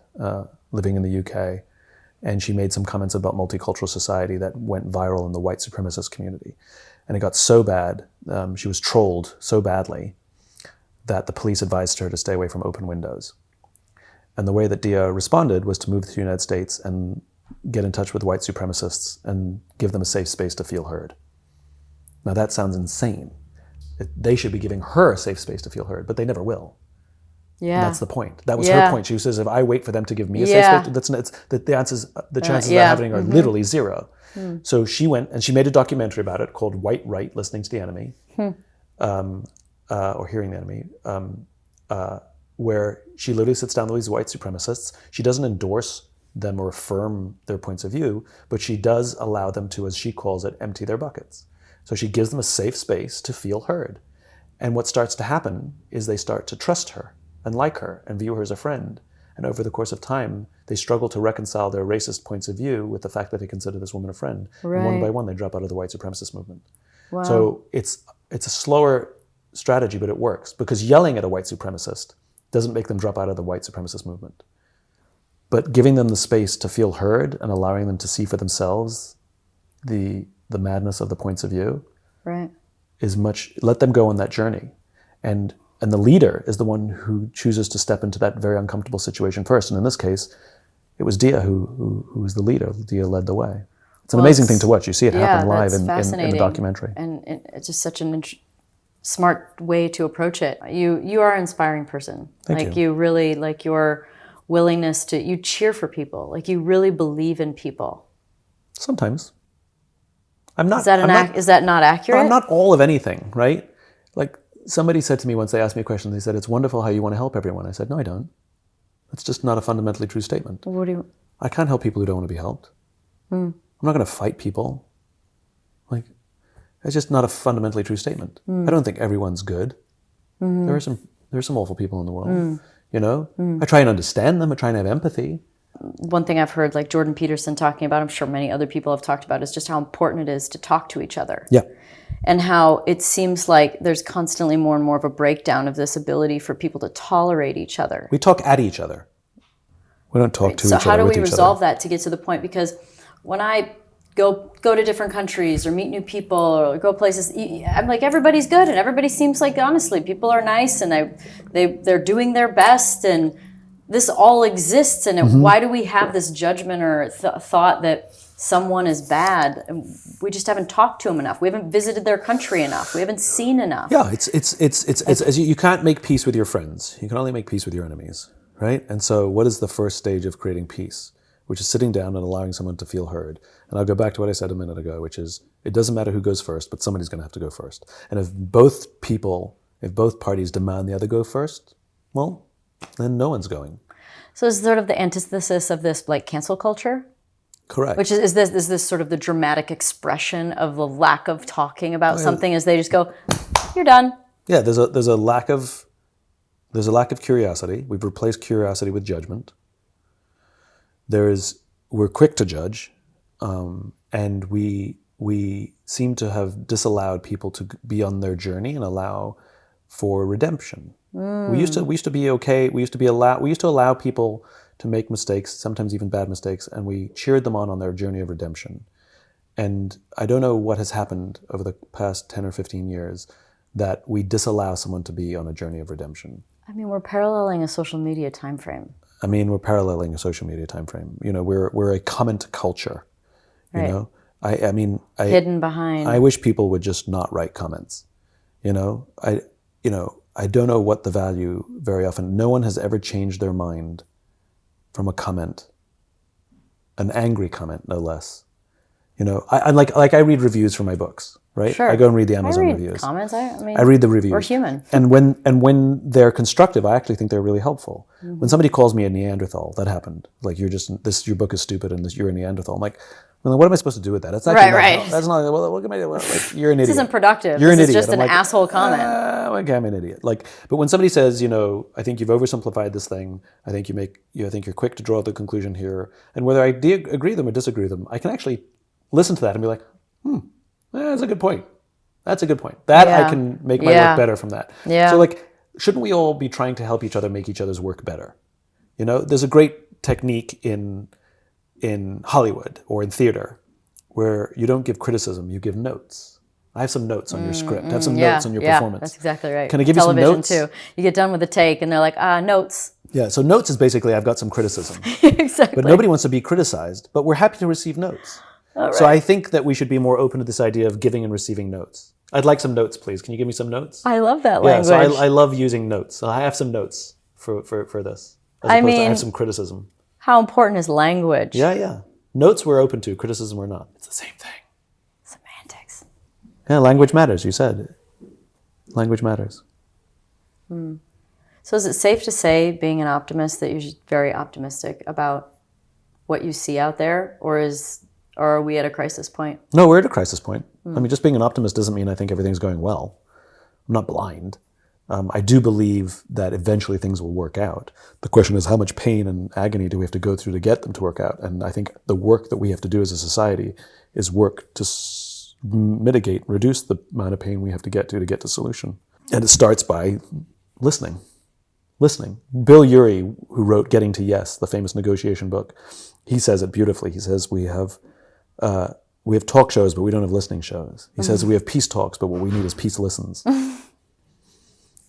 Speaker 1: living in the UK, and she made some comments about multicultural society that went viral in the white supremacist community. And it got so bad, she was trolled so badly that the police advised her to stay away from open windows. And the way that Dia responded was to move to the United States and get in touch with white supremacists and give them a safe space to feel heard. Now that sounds insane. They should be giving her a safe space to feel heard, but they never will.
Speaker 3: Yeah,
Speaker 1: and that's the point. That was her point. She says, if I wait for them to give me a safe space, the chances of that happening are literally zero. So she went and she made a documentary about it called White Right, Listening to the Enemy, or Hearing the Enemy, where she literally sits down with these white supremacists. She doesn't endorse them or affirm their points of view, but she does allow them to, as she calls it, empty their buckets. So she gives them a safe space to feel heard. And what starts to happen is they start to trust her and like her and view her as a friend. And over the course of time, they struggle to reconcile their racist points of view with the fact that they consider this woman a friend. Right. And one by one, they drop out of the white supremacist movement. Wow. So it's a slower strategy, but it works, because yelling at a white supremacist doesn't make them drop out of the white supremacist movement. But giving them the space to feel heard and allowing them to see for themselves the madness of the points of view, right, is let them go on that journey. And the leader is the one who chooses to step into that very uncomfortable situation first. And in this case, it was Dia who was the leader. Dia led the way. It's an amazing thing to watch. You see it happen live in the
Speaker 3: fascinating.
Speaker 1: documentary.
Speaker 3: And it's just such an smart way to approach it. You are an inspiring person.
Speaker 1: Thank you.
Speaker 3: You really, like your willingness to, you cheer for people. Like you really believe in people.
Speaker 1: Sometimes. I'm not.
Speaker 3: Is that not accurate?
Speaker 1: I'm not all of anything, right? Like somebody said to me once, they asked me a question, they said, "It's wonderful how you want to help everyone." I said, "No, I don't. That's just not a fundamentally true statement.
Speaker 3: What do you...
Speaker 1: I can't help people who don't want to be helped. I'm not going to fight people. Like, it's just not a fundamentally true statement. I don't think everyone's good. There are some awful people in the world. You know, I try and understand them. I try and have empathy.
Speaker 3: One thing I've heard, like Jordan Peterson talking about, I'm sure many other people have talked about, is just how important it is to talk to each other.
Speaker 1: Yeah.
Speaker 3: And how it seems like there's constantly more and more of a breakdown of this ability for people to tolerate each other.
Speaker 1: We talk at each other. We don't talk to each other.
Speaker 3: So how do we resolve that to get to the point? Because when I go to different countries or meet new people or go places, I'm like, everybody's good and everybody seems like, honestly, people are nice and they're doing their best and this all exists. And why do we have this judgment or thought that someone is bad? We just haven't talked to them enough. We haven't visited their country enough. We haven't seen enough.
Speaker 1: Yeah, it's you can't make peace with your friends. You can only make peace with your enemies, right? And so what is the first stage of creating peace? Which is sitting down and allowing someone to feel heard. And I'll go back to what I said a minute ago, which is it doesn't matter who goes first, but somebody's going to have to go first. And if both parties demand the other go first, well, then no one's going.
Speaker 3: So it's sort of the antithesis of this like cancel culture?
Speaker 1: Correct.
Speaker 3: Which is this sort of the dramatic expression of the lack of talking about something as they just go, you're done.
Speaker 1: Yeah, there's a lack of curiosity. We've replaced curiosity with judgment. We're quick to judge, and we seem to have disallowed people to be on their journey and allow for redemption. We used to be okay. We used to allow people to make mistakes, sometimes even bad mistakes, and we cheered them on their journey of redemption. And I don't know what has happened over the past 10 or 15 years that we disallow someone to be on a journey of redemption.
Speaker 3: I mean, we're paralleling a social media time frame.
Speaker 1: We're paralleling a social media time frame. You know, we're a comment culture. You
Speaker 3: Right.
Speaker 1: know, I
Speaker 3: Hidden behind.
Speaker 1: I wish people would just not write comments. You know, I don't know what the value very often. No one has ever changed their mind from a comment, an angry comment, no less. You know, I read reviews for my books, right?
Speaker 3: Sure.
Speaker 1: I go and read the Amazon
Speaker 3: I read
Speaker 1: reviews.
Speaker 3: comments.
Speaker 1: I read the reviews.
Speaker 3: We're human.
Speaker 1: And when they're constructive, I actually think they're really helpful. When somebody calls me a Neanderthal, that happened. Like your book is stupid and you're a Neanderthal. I'm like, well, what am I supposed to do with that? That's actually
Speaker 3: right.
Speaker 1: That's not. Well, what can I do? Like, you're an idiot.
Speaker 3: This isn't productive.
Speaker 1: You're an
Speaker 3: This is
Speaker 1: idiot.
Speaker 3: just an asshole comment.
Speaker 1: Okay, I'm an idiot. Like, but when somebody says, I think you've oversimplified this thing. I think I think you're quick to draw the conclusion here. And whether I agree with them or disagree with them, I can actually listen to that and be like, that's a good point. That's a good point. I can make my work better from that.
Speaker 3: Yeah.
Speaker 1: So like, shouldn't we all be trying to help each other make each other's work better? You know, there's a great technique in Hollywood or in theater where you don't give criticism, you give notes. I have some notes on your script. I have some notes on your performance.
Speaker 3: That's exactly right.
Speaker 1: Can I give you some notes?
Speaker 3: Television too. You get done with the take and they're like, notes.
Speaker 1: Yeah, so notes is basically I've got some criticism.
Speaker 3: Exactly.
Speaker 1: But nobody wants to be criticized, but we're happy to receive notes.
Speaker 3: All right.
Speaker 1: So I think that we should be more open to this idea of giving and receiving notes. I'd like some notes, please. Can you give me some notes?
Speaker 3: I love that
Speaker 1: Yeah,
Speaker 3: language.
Speaker 1: so I love using notes. So I have some notes for this. As opposed to I have some criticism.
Speaker 3: How important is language?
Speaker 1: Yeah. Notes we're open to, criticism we're not. It's the same thing.
Speaker 3: Semantics.
Speaker 1: Yeah, language matters, you said. Language matters.
Speaker 3: So is it safe to say, being an optimist, that you're very optimistic about what you see out there? Or are we at a crisis point?
Speaker 1: No, we're at a crisis point. I mean, just being an optimist doesn't mean I think everything's going well. I'm not blind. I do believe that eventually things will work out. The question is, how much pain and agony do we have to go through to get them to work out? And I think the work that we have to do as a society is work to mitigate, reduce the amount of pain we have to get to solution. And it starts by listening. Bill Urey, who wrote Getting to Yes, the famous negotiation book, he says it beautifully. He says we have talk shows, but we don't have listening shows. He says we have peace talks, but what we need is peace listens.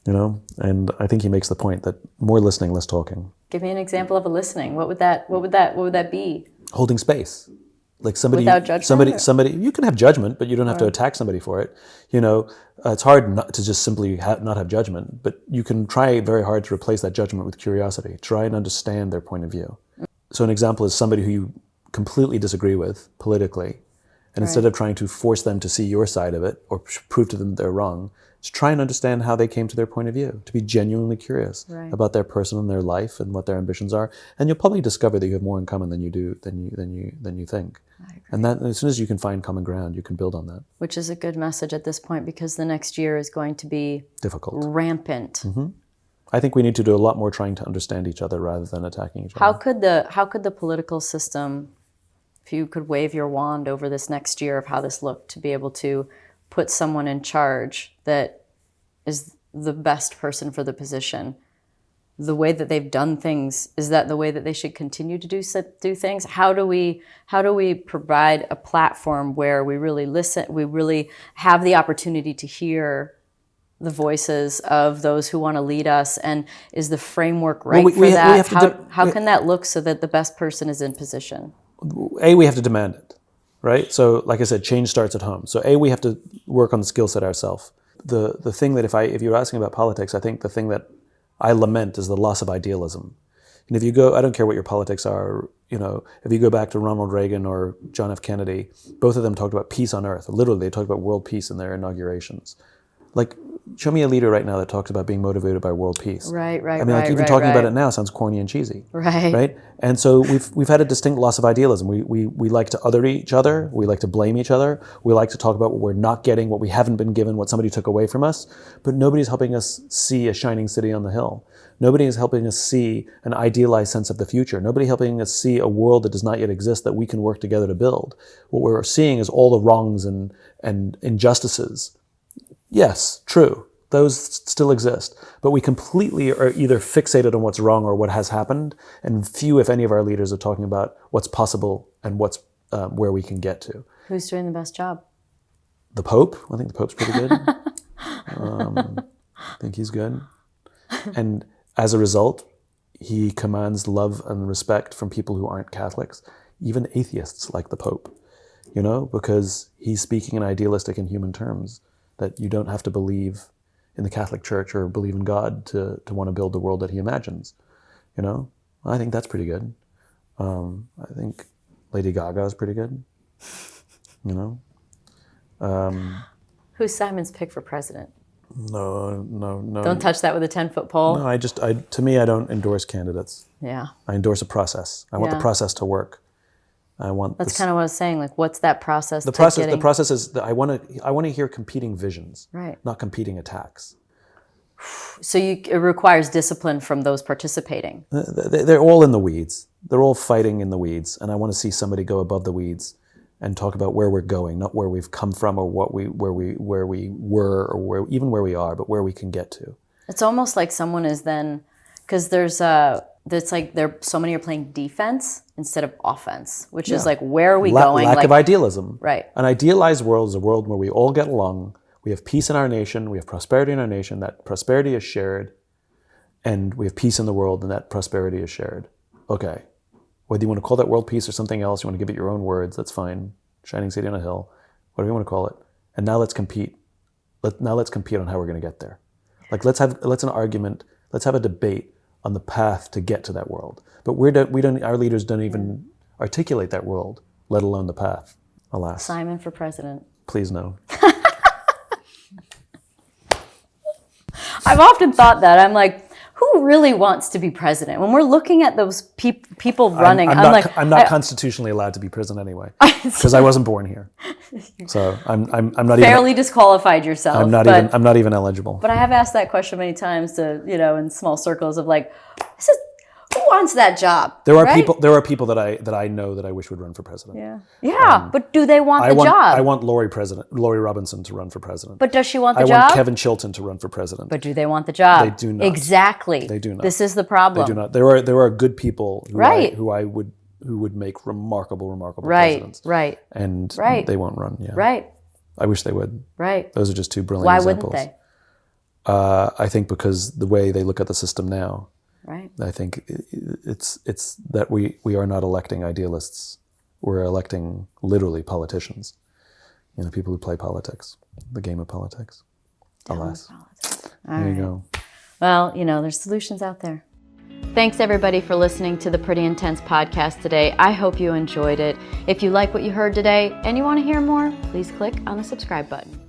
Speaker 1: You know, and I think he makes the point that more listening, less talking.
Speaker 3: Give me an example of a listening. What would that be?
Speaker 1: Holding space. Like somebody,
Speaker 3: Without judgment,
Speaker 1: somebody. You can have judgment, but you don't have to attack somebody for it. You know, it's hard not to just simply not have judgment, but you can try very hard to replace that judgment with curiosity. Try and understand their point of view. So an example is somebody who you completely disagree with politically, and instead of trying to force them to see your side of it or prove to them they're wrong, just try and understand how they came to their point of view. To be genuinely curious about their person and their life and what their ambitions are, and you'll probably discover that you have more in common than you think. And that as soon as you can find common ground, you can build on that.
Speaker 3: Which is a good message at this point, because the next year is going to be
Speaker 1: difficult,
Speaker 3: rampant.
Speaker 1: I think we need to do a lot more trying to understand each other rather than attacking each other.
Speaker 3: How could the political system, if you could wave your wand over this next year of how this looked, to be able to put someone in charge that is the best person for the position, the way that they've done things, is that the way that they should continue to do things? How do we provide a platform where we really listen, we really have the opportunity to hear the voices of those who want to lead us, and is the framework right for that? How can that look so that the best person is in position?
Speaker 1: We have to demand it, right? So like I said, change starts at home. So we have to work on the skill set ourselves. The thing that if you're asking about politics, I think the thing that I lament is the loss of idealism. And if you go, I don't care what your politics are, if you go back to Ronald Reagan or John F. Kennedy, both of them talked about peace on earth. Literally, they talked about world peace in their inaugurations. Like, show me a leader right now that talks about being motivated by world peace.
Speaker 3: Right.
Speaker 1: I mean, even talking about it now sounds corny and cheesy.
Speaker 3: Right.
Speaker 1: And so we've had a distinct loss of idealism. We like to other each other. We like to blame each other. We like to talk about what we're not getting, what we haven't been given, what somebody took away from us. But nobody's helping us see a shining city on the hill. Nobody is helping us see an idealized sense of the future. Nobody helping us see a world that does not yet exist that we can work together to build. What we're seeing is all the wrongs and injustices. Yes, true. Those still exist. But we completely are either fixated on what's wrong or what has happened, and few, if any, of our leaders are talking about what's possible and what's where we can get to.
Speaker 3: Who's doing the best job?
Speaker 1: The Pope. I think the Pope's pretty good. I think he's good. And as a result, he commands love and respect from people who aren't Catholics, even atheists like the Pope, because he's speaking in idealistic and human terms, that you don't have to believe in the Catholic Church or believe in God to want to build the world that he imagines. I think that's pretty good. I think Lady Gaga is pretty good.
Speaker 3: Who's Simon's pick for president?
Speaker 1: No.
Speaker 3: Don't touch that with a 10-foot pole.
Speaker 1: No, to me, I don't endorse candidates.
Speaker 3: Yeah.
Speaker 1: I endorse a process. I want the process to work.
Speaker 3: That's kind of what I was saying. Like, what's that process?
Speaker 1: The process is that I want to hear competing visions,
Speaker 3: right?
Speaker 1: Not competing attacks.
Speaker 3: So it requires discipline from those participating.
Speaker 1: They're all in the weeds. They're all fighting in the weeds, and I want to see somebody go above the weeds and talk about where we're going, not where we've come from or where we were or even where we are, but where we can get to.
Speaker 3: It's almost like someone is then, because it's like so many are playing defense instead of offense, which is like, where are we going?
Speaker 1: Lack of idealism.
Speaker 3: Right.
Speaker 1: An idealized world is a world where we all get along. We have peace in our nation. We have prosperity in our nation. That prosperity is shared. And we have peace in the world, and that prosperity is shared. Okay. Whether you want to call that world peace or something else, you want to give it your own words, that's fine. Shining city on a hill, whatever you want to call it. And now let's compete. Let's compete on how we're going to get there. Like, let's have an argument. Let's have a debate on the path to get to that world. But our leaders don't even articulate that world, let alone the path, alas.
Speaker 3: Simon for president.
Speaker 1: Please no.
Speaker 3: I've often thought that. I'm like, who really wants to be president? When we're looking at those people running,
Speaker 1: I'm not constitutionally allowed to be president anyway, because I wasn't born here. So I'm not
Speaker 3: fairly disqualified yourself.
Speaker 1: I'm not even eligible.
Speaker 3: But I have asked that question many times to in small circles of like, who wants that job?
Speaker 1: There are people that I know that I wish would run for president.
Speaker 3: Yeah. But do they want the job?
Speaker 1: I want Lori Robinson to run for president.
Speaker 3: But does she want the job?
Speaker 1: I want Kevin Chilton to run for president.
Speaker 3: But do they want the job?
Speaker 1: They do not.
Speaker 3: Exactly.
Speaker 1: They do not.
Speaker 3: This is the problem.
Speaker 1: They do not. There are good people who would make remarkable presidents.
Speaker 3: Right.
Speaker 1: And they won't run. Yeah.
Speaker 3: Right.
Speaker 1: I wish they would.
Speaker 3: Right.
Speaker 1: Those are just two brilliant
Speaker 3: Why
Speaker 1: examples.
Speaker 3: Why wouldn't they?
Speaker 1: I think because the way they look at the system now.
Speaker 3: Right.
Speaker 1: I think it's that we are not electing idealists. We're electing literally politicians, people who play politics, the game of politics. Alas. There you go.
Speaker 3: Well, there's solutions out there. Thanks everybody for listening to the Pretty Intense podcast today. I hope you enjoyed it. If you like what you heard today and you want to hear more, please click on the subscribe button.